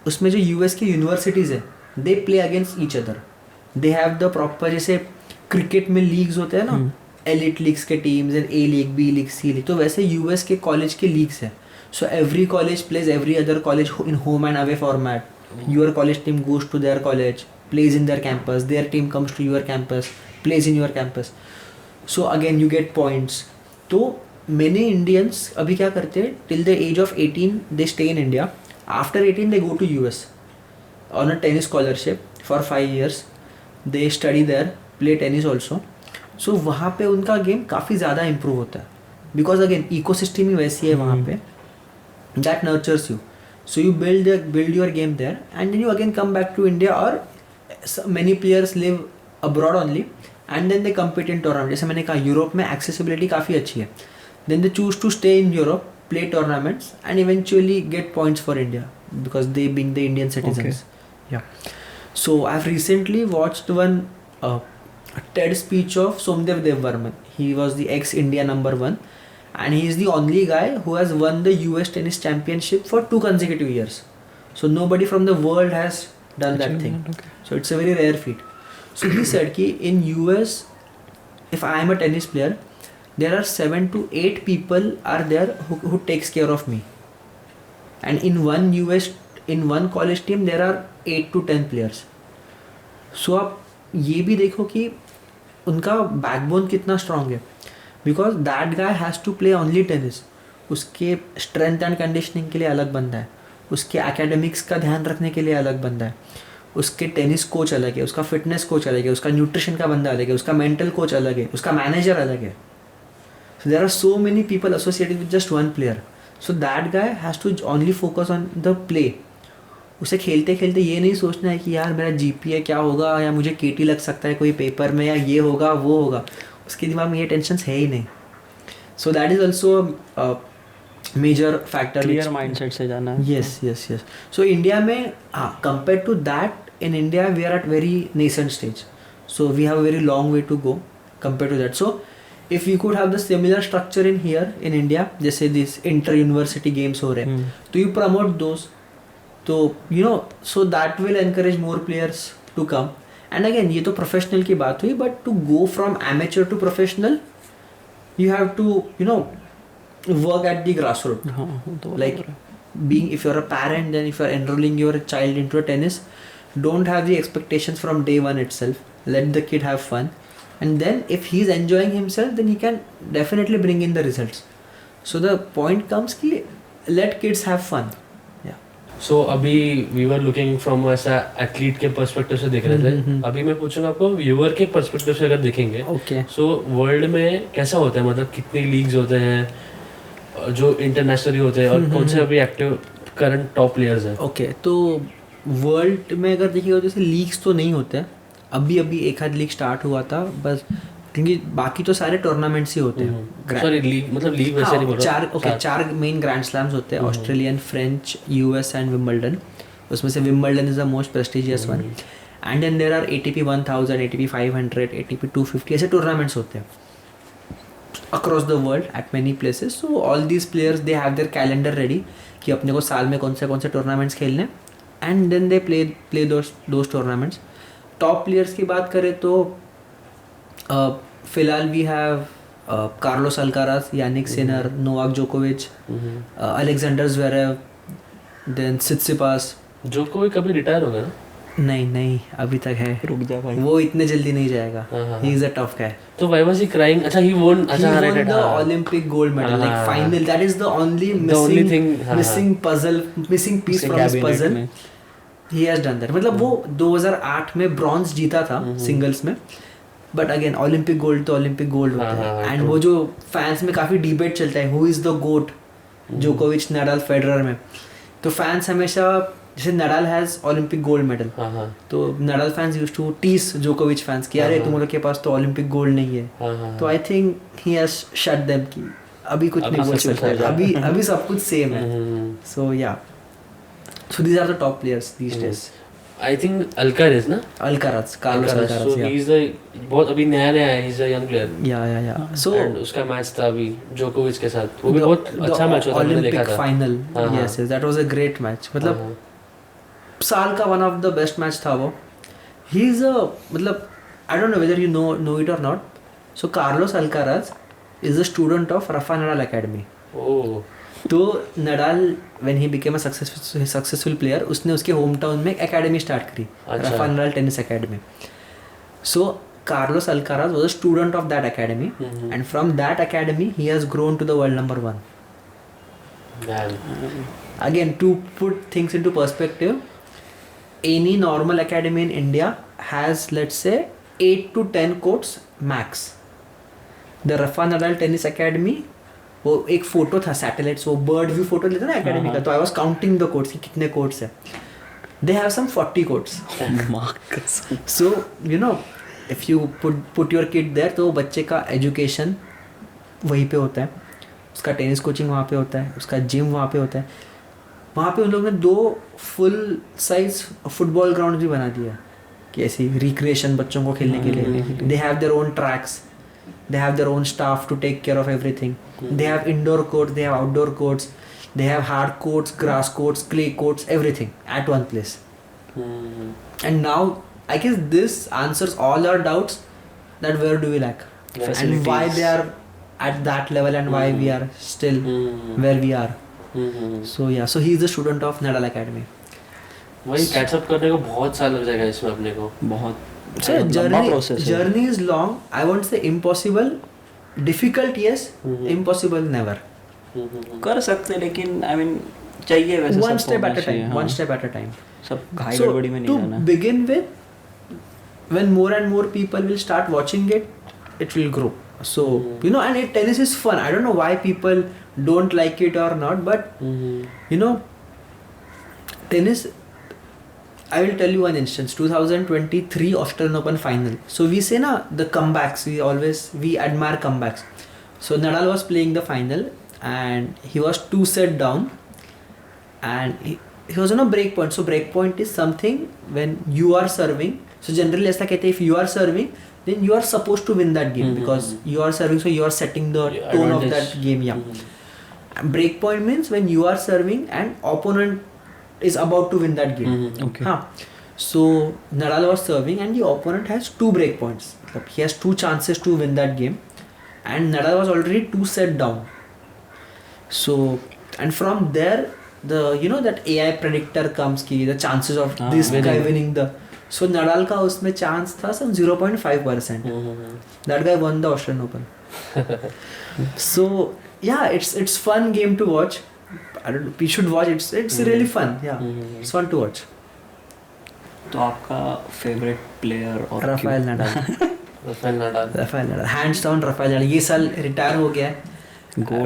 उसमें जो यूएस की यूनिवर्सिटीज़ है they play against each other. They have the proper, जैसे क्रिकेट में लीग्स होते हैं ना, एलिट लीग्स के teams and A league, B league, C league, तो वैसे यूएस के कॉलेज के लीग्स है. So every college plays every other college in home and away format. Your college team goes to their college, plays in their campus, their team comes to your campus, plays in your campus. So again you get points. तो many Indians अभी क्या करते हैं, till the age of 18 they stay in India. After 18 they go to US on a tennis scholarship for 5 years. They study there, play tennis also. So वहाँ पे उनका game काफ़ी ज़्यादा इम्प्रूव होता है, बिकॉज अगेन इकोसिस्टम ही वैसी है वहाँ पे, that nurtures you. So you build your game there, and then you again come back to India, or many players live abroad only and then they compete in tournament. जैसे मैंने कहा Europe में accessibility काफ़ी अच्छी है, then they choose to stay in Europe, play tournaments and eventually get points for India because they being the Indian citizens. Okay. Yeah. So I've recently watched one TED speech of Somdev Devvarman. He was the ex-India #1 and he is the only guy who has won the US tennis championship for 2 consecutive years. So nobody from the world has done that thing. Okay. So it's a very rare feat. So he said कि in US, if I am a tennis player, there are 7 to 8 people are there who takes care of me. And in one college team there are 8 to 10 players. So आप ये भी देखो कि उनका backbone कितना strong है, because that guy has to play only tennis. उसके strength and conditioning के लिए अलग बंदा है, उसके एकेडमिक्स का ध्यान रखने के लिए अलग बंदा है, उसके टेनिस कोच अलग है, उसका फिटनेस कोच अलग है, उसका न्यूट्रिशन का बंदा अलग है, उसका मेंटल कोच अलग है, उसका मैनेजर अलग है. So there are so many people associated with just one player. So that guy has to only focus on the play. उसे खेलते खेलते ये नहीं सोचना है कि यार मेरा GPA क्या होगा, या मुझे KT लग सकता है कोई पेपर में, या ये होगा वो होगा. उसके दिमाग में ये टेंशन है ही नहीं. So that is also major factor. Clear mindset से जाना है. Yes yes yes. So India में compare to that, in India we are at very nascent stage, so we have a very long way to go compared to that. So if we could have the similar structure in here in India, जैसे this inter university games हो रहे हैं, तो you promote those, तो so that will encourage more players to come. And again ये तो professional की बात हुई, but to go from amateur to professional you have to work at the grassroots. Like being, if you're a parent, then if you're enrolling your child into a tennis, don't have the expectations from day one itself. Let the kid have fun, and then if he's enjoying himself, then he can definitely bring in the results. So the point comes कि let kids have fun. So अभी we were looking from ऐसा athlete के perspective से देख रहे थे. अभी मैं पूछूंगा आपको व्यूअर के पर्सपेक्टिव से अगर देखेंगे, okay. So वर्ल्ड में कैसा होता है, मतलब कितनी लीग्स होते हैं जो इंटरनेशनली होते हैं, और कौन से अभी एक्टिव करंट टॉप प्लेयर्स हैं? ओके, तो वर्ल्ड में अगर देखिएगा जैसे लीग्स तो नहीं होते हैं. अभी एक आध लीग स्टार्ट हुआ था बस, क्योंकि बाकी तो सारे टूर्नामेंट्स ही होते हैं. सॉरी लीग, मतलब लीग वैसे नहीं बोल रहा. चार मेन ग्रैंड स्लैम्स होते हैं, Australian, French, US and Wimbledon. उसमें से Wimbledon is the most prestigious one. And then there are ATP 1000, ATP 500, ATP 250, ऐसे टूर्नामेंट्स होते हैं across the world at many places. So all these players they have their calendar ready कि अपने को साल में कौन से टूर्नामेंट्स खेलने, and then they play those tournaments. Top players की बात करें तो फिलहाल we have Carlos Alcaraz, Jannik Sinner, Novak जोकोविच, अलेक्जेंडर ज़्वेरेव, देन सित्सिपास. जोकोविच कभी रिटायर होगा ना? नहीं अभी तक है. रुक जा भाई, वो इतने जल्दी नहीं जाएगा. He is a tough guy. तो व्हाई वाज ही क्राइंग? अच्छा ही वोन, अच्छा right, the Olympic gold medal, like final. That is the only missing puzzle, missing piece from this puzzle. He has done that. मतलब वो 2008 में bronze जीता था singles में, but again Olympic gold तो Olympic gold होता है. एंड वो जो फैंस में काफ़ी डिबेट चलता है हु इज़ द गोट, जोकोविच, नाडाल, फेडरर में. तो फैंस हमेशा जैसे Nadal has Olympic gold medal, हाँ तो नडाल फैंस यूज्ड टू टीस जोकोविच फैंस कि अरे तुम लोग के पास तो ओलंपिक गोल्ड नहीं है. हाँ. तो I think he has shut them कि अभी कुछ नहीं बोल सब कुछ सकता, हो अभी अभी सब कुछ सेम है. Hmm. So yeah, so these are the top players these days. I think Alcaraz ना, Alcaraz, Carlos so Alcaraz. He is the बहुत अभी नया है, he is a young player. Yeah so and उसका मैच था अभी जोकोविच के साथ, वो भी बहुत अच्छा मैच होता, मैंने देखा ओलंपिक था. फाइनल. हाँ, हाँ. Yes, that was a great match. मतलब हाँ. साल का one of the best match था वो. ही इज अ, मतलब I don't know whether you know it or not. So Carlos Alcaraz is a student of Rafa Nadal academy. Oh. तो Nadal when he became a successful player, उसने उसके home town में एक academy start करी, अच्छा. Rafa Nadal tennis academy. So Carlos Alcaraz was a student of that academy, and from that academy he has grown to the world number 1. Man. Again, to put things into perspective, any normal academy in India has, let's say, 8 to 10 courts max. The Rafa Nadal Tennis Academy, वो एक photo था satellites, वो bird view photo लेते ना academy का, तो I was counting the courts कि कितने कोर्ट्स है. They have some 40 courts. So you know, if you put your kid there, तो बच्चे का एजुकेशन वहीं पे होता है, उसका टेनिस कोचिंग वहाँ पे होता है, उसका जिम वहाँ पे होता है. वहाँ पे उन लोगों ने 2 फुल साइज फुटबॉल ग्राउंड भी बना दिया कि ऐसी रिक्रिएशन बच्चों को खेलने के लिए. दे have their own tracks, they have their own staff to take care of everything. They have indoor courts, they have outdoor courts, they have hard courts, grass courts, clay courts, everything at one place. And now I guess this answers all our doubts that where do we lack, and why they are at that level, and why we are still where we are. So yeah, so he is a student of Nadal Academy. वही catch up करने को बहुत साल लग जाएगा इसमें अपने को. बहुत So लंबा process है. journey is long. I won't say impossible. Difficult, yes. Impossible, never. कर सकते हैं, लेकिन आई मीन चाहिए वैसे. One सब step होना at a चाहिए, time. हाँ. One step at a time. सब घाई So गड़बड़ी में नहीं to जाना. begin with, when more and more people will start watching it, it will grow. So you know, and tennis is fun. I don't know why people don't like it or not, but you know, tennis. I will tell you one instance. 2023 Australian Open final. So we say na the comebacks. We admire comebacks. So Nadal was playing the final and he was 2 set down, and he was on a break point. So break point is something when you are serving. So generally ऐसा कहते हैं, if you are serving, then you are supposed to win that game because you are serving. So you are setting the tone of that game. Yeah. Break point means when you are serving and opponent is about to win that game. Okay. So Nadal was serving and the opponent has 2 break points. He has 2 chances to win that game, and Nadal was already 2 set down. So, and from there, the you know that AI predictor comes ki the chances of this guy winning the. So Nadal ka usme chance tha some 0.5%. That guy won the Australian Open. So yeah, it's fun game to watch. I don't know, we should watch it. It's really fun. Yeah, it's fun to watch. तो आपका favourite player और Rafael Nadal. Rafael Nadal. Hands down Rafael Nadal. ये साल retire हो गया है.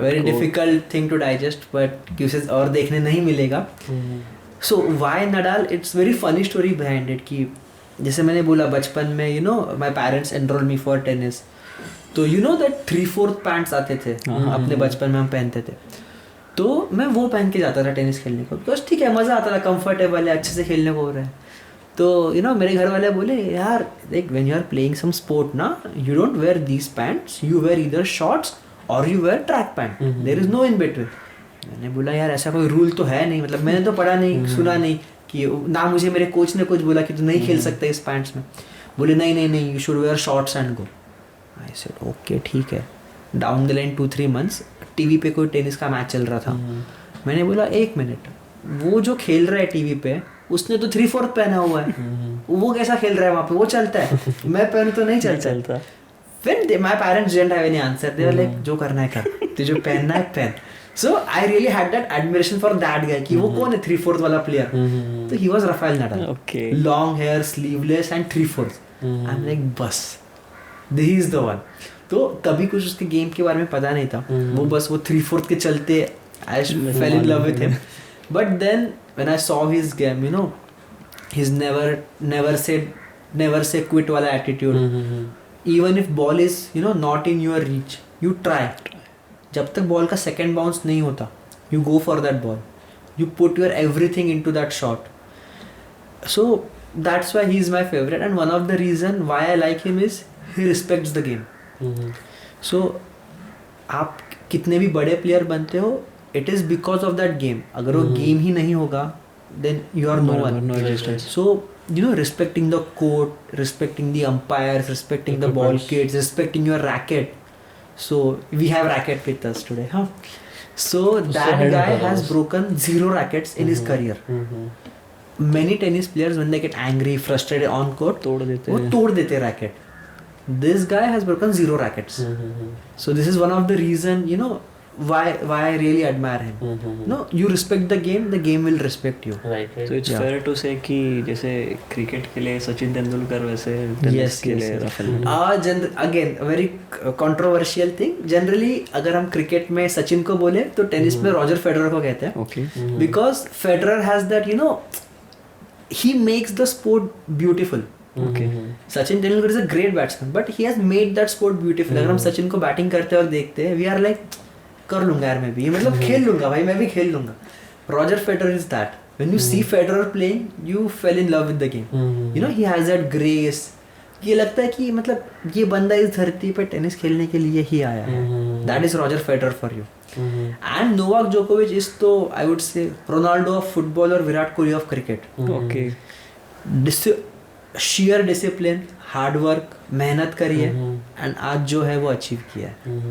Very difficult thing to digest, but उसे और देखने नहीं मिलेगा. So why Nadal? It's very funny story behind it कि जैसे मैंने बोला बचपन में you know my parents enrolled me for tennis. तो you know that 3/4 पैंट्स आते थे अपने बचपन में हम पहनते थे. तो मैं वो पहन के जाता था टेनिस खेलने को, बिकॉज ठीक है मज़ा आता था, कंफर्टेबल है, अच्छे से खेलने को हो रहा है. तो यू नो मेरे घर वाले बोले यार देख when you are playing some sport ना, you don't wear these pants, you wear either shorts or you wear track pant, there is no in between. मैंने बोला यार ऐसा कोई रूल तो है नहीं, मतलब मैंने तो पढ़ा नहीं सुना नहीं कि ना, मुझे मेरे कोच ने कुछ बोला कि तू नहीं खेल सकता इस पैंट्स में. बोले नहीं you should wear shorts and go. I said okay ठीक है. Down the line 2-3 months TV पे कोई टेनिस का मैच चल रहा था. मैंने बोला 1 मिनट, वो जो खेल रहा है टीवी पे उसने तो 3/4 पहना हुआ है, वो कैसा खेल रहा है वहाँ पे, वो चलता है, मैं पहनूं तो नहीं चलता. फिर my parents didn't have any answer. They were like जो करना है कर, तुझे पहनना है पहन. So I really had that admiration for that guy कि वो कौन है 3/4 वाला प्लेयर. तो he was Rafael Nadal. Long hair, sleeveless and 3/4. I am like बस ही इज द वन. तो तभी कुछ उसके गेम के बारे में पता नहीं था, वो बस वो 3/4 के चलते I fell in love with him. But then when I saw his game, you know, he's never say quit wala attitude. Even if ball is, you know, not in your reach, you try. जब तक ball का second bounce नहीं होता, you go for that ball. You put your everything into that shot. So that's why he's my favorite, and one of the reason why I like him is he respects the game. So आप कितने भी बड़े player बनते हो, it is because of that game. अगर वो game ही नहीं होगा, then you are no one. No existence. So, you know, respecting the court, respecting the umpires, respecting the ball kids, respecting your racket. So we have racket with us today, huh? So that guy has broken 0 rackets in his career. Many tennis players, when they get angry, frustrated on court, तोड़ देते वो हैं. तोड़ देते racket. This guy has broken 0 rackets. So this is one of the reason, you know, why I really admire him. No, you respect the game will respect you. Right. So it's Yeah. fair to say कि जैसे cricket के लिए सचिन तेंदुलकर वैसे tennis के लिए Rafael Nadal. Again, a very controversial thing. Generally, अगर हम cricket में सचिन को बोले तो टेनिस में रॉजर फेडरर को कहते हैं. Okay. Because Federer has that, you know, he makes the sport beautiful. Okay. Sachin Tendulkar is a great batsman, but he has made that sport beautiful. अगर हम सचिन को बैटिंग करते और देखते हैं, we are like, कर लूंगा यार मैं भी, मतलब खेल लूंगा भाई, मैं भी खेल लूंगा. Roger Federer is that. When you see Federer playing, you fell in love with the game. You know, he has that grace. ये लगता है कि मतलब ये बंदा इस धरती पे टेनिस खेलने के लिए ही आया है. That is Roger Federer for you. And Novak Djokovic is तो I would say Ronaldo of football और Virat Kohli of cricket. Okay. sheer discipline, hard work, मेहनत करी है and आज जो है वो अचीव किया है.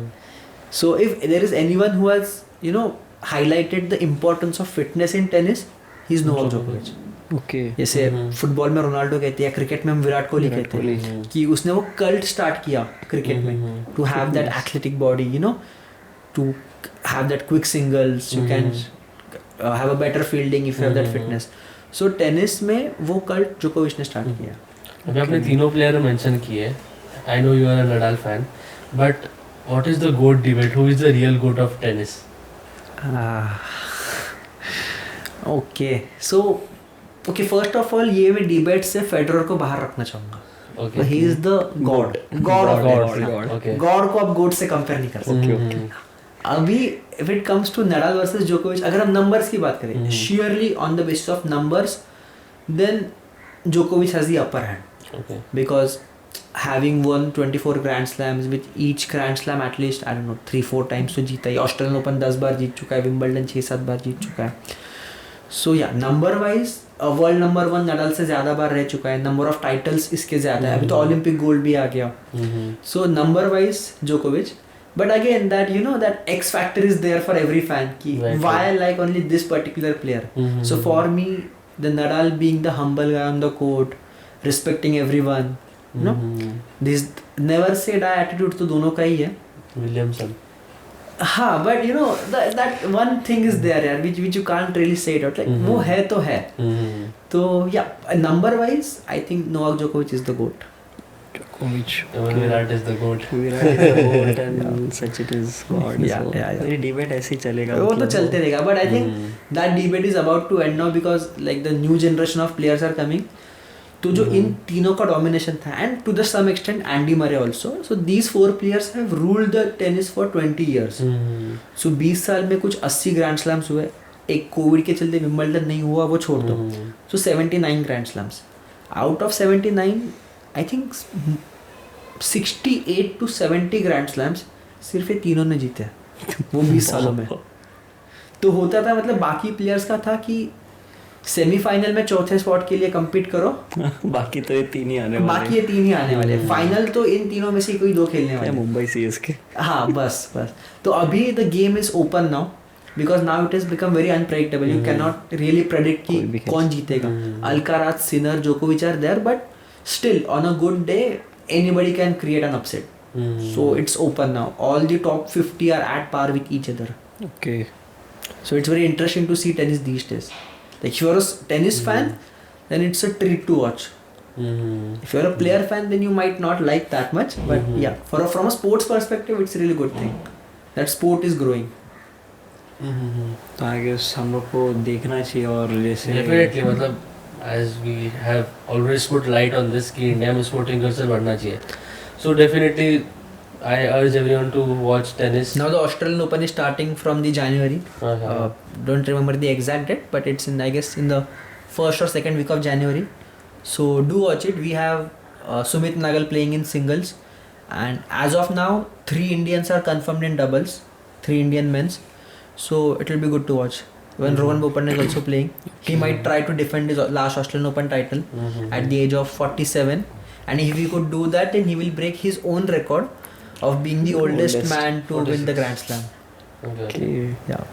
So if there is anyone who has, you know, highlighted the importance of fitness in tennis, he's Novak Djokovic. Okay. जैसे फुटबॉल में रोनाल्डो कहते हैं, क्रिकेट में हम विराट कोहली कहते हैं कि उसने वो कल्ट स्टार्ट किया क्रिकेट में, to have that athletic body, you know, to have that quick singles, you can have a better fielding if you have that fitness. So tennis में वो कल्ट जोकोविच ने स्टार्ट किया. अभी आपने तीनों प्लेयर मेंशन किए. I know you are a Nadal fan, but what is the GOAT debate? Who is the real GOAT of tennis? Okay, so okay, first of all ये मैं डिबेट से फेडरर को बाहर रखना चाहूंगा. Okay. He is the god of tennis. Okay. God को आप GOAT से कंपेयर नहीं कर सकते. अभी if it comes to Nadal versus जोकोविच, अगर हम नंबर्स की बात करें, surely on the basis of numbers, then जोकोविच has the upper hand. Okay. Because having won 24 Grand Slams, with each Grand Slam at least, I don't know, 3-4 times तो जीता है. ऑस्ट्रेलियन ओपन 10 बार जीत चुका है, विंबलडन 6-7 बार जीत चुका है. सो या number wise world number 1 Nadal से ज़्यादा बार रह चुका है. नंबर ऑफ टाइटल्स इसके ज़्यादा है. अभी तो ओलंपिक गोल्ड भी आ गया. सो नंबर वाइज जोकोविच. But again, that, you know, that X factor is there for every fan. Ki, Right, why right. I like only this particular player. So for me, the Nadal being the humble guy on the court, respecting everyone, you know, this never say die attitude तो दोनों का ही है. Williamson. हाँ, but you know that one thing is there यार, which you can't really say it out. Like वो है तो है. तो yeah, number wise, I think Novak Djokovic is the GOAT. Djokovic. Virat is the goat. Virat is the GOAT and Sachin is God. Yeah, so yeah. ये debate ऐसे ही चलेगा. वो तो मतलब चलते रहेगा. But I think that debate is about to end now because like the new generation of players are coming. तो जो इन तीनों का डोमिनेशन था, and to the some extent Andy Murray also, so these 4 players हैव ruled the tennis for 20 years. सो 20 साल में कुछ 80 ग्रैंड स्लैम्स हुए. एक कोविड के चलते विंबलडन नहीं हुआ, वो छोड़ दो. सो 79 grand slams. Out of 79, I think 68 to 70 grand slams सिर्फ ये तीनों ने जीते वो 20 सालों में. तो होता था, मतलब बाकी प्लेयर्स का था कि सेमीफाइनल में चौथे स्पॉट के लिए compete करो, बाकी तो ये 3 ही आने वाले. बाकी ये 3 ही आने वाले. फाइनल तो इन तीनों में से कोई 2 खेलने वाले. मुंबई CSK. हाँ, बस. तो अभी the game is open now because now it has become very unpredictable. You cannot really predict कि कौन जीतेगा. Alcaraz, Sinner, Djokovic are there, but still on a good day anybody can create an upset. So it's open now. All the top 50 are at par with each other. Okay. So it's very interesting to see tennis these days. Like if you're a tennis fan, then it's a treat to watch. If you're a player fan, then you might not like that much. But yeah, from a sports perspective, it's a really good thing. That sport is growing. तो I guess हम लोग को देखना चाहिए। और जैसे definitely मतलब as we have always put light on this कि इंडिया में स्पोर्टिंग कल्चर बढ़ना चाहिए, so definitely I urge everyone to watch tennis. Now the Australian Open is starting from the January. Uh-huh. Don't remember the exact date, but it's in, I guess, in the first or second week of January. So do watch it. We have Sumit Nagal playing in singles, and as of now, 3 Indians are confirmed in doubles, 3 Indian men's. So it will be good to watch. When Rohan Bopanna is also playing, he might try to defend his last Australian Open title at the age of 47, and if he could do that, then he will break his own record of being the oldest man to win the Grand Slam. Okay. Yeah.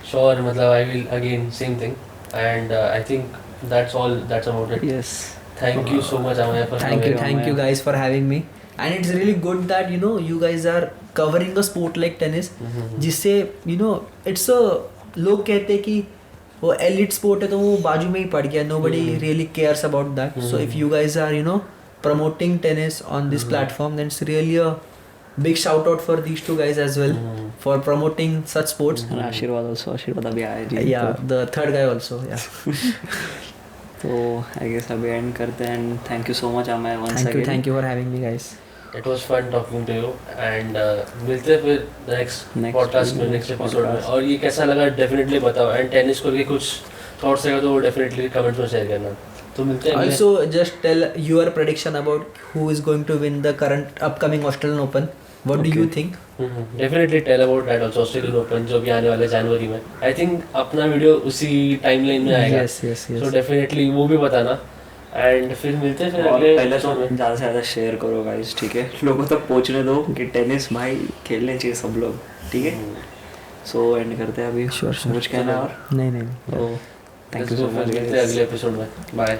Sure, मतलब I will again same thing, and I think that's all. That's about it. Yes Thank you so much, Amaya, for Thank you, coming. thank you guys for having me. And it's really good that you guys are covering a sport like tennis, जिससे it's a लोग कहते हैं कि वो elite sport है तो वो बाजू में ही पड़ गया. Nobody really cares about that. So if you guys are promoting tennis on this platform, then it's really a big shout out for these two guys as well for promoting such sports. And आशीर्वाद also, आशीर्वाद अभी आया जी। Yeah, the third guy also. Yeah. तो I guess अभी end करते हैं। And thank you so much Amay once Thank you for having me, guys. It was fun talking to you, and मिलते हैं फिर next Next podcast में, week, next next episode में। podcast. और ये कैसा लगा डेफिनेटली बताओ, एंड टेनिस को लेके कुछ थॉट्स रहेगा तो डेफिनेटली कमेंट्स में शेयर करना। तो मिलते हैं Also, just tell your prediction about who is going to win the current upcoming Australian Open. What do you think? Definitely tell about that also, Australian Open जो भी आने वाले जनवरी में। आई थिंक अपना वीडियो उसी टाइमलाइन में आएगा, Yes, yes, yes. So definitely वो भी बताना। एंड फिर मिलते हैं फिर और अगले पहले तो episode में। ज़्यादा से ज़्यादा शेयर करो गाइस, ठीक है? लोगों तक पहुंचने दो कि टेनिस भाई खेलने चाहिए सब लोग, ठीक है? सो एंड करते हैं अभी। Sure, sure. कुछ कहना है और? नहीं. तो थैंक यू सो मच मिलते हैं गाइस। अगले एपिसोड में। बाय।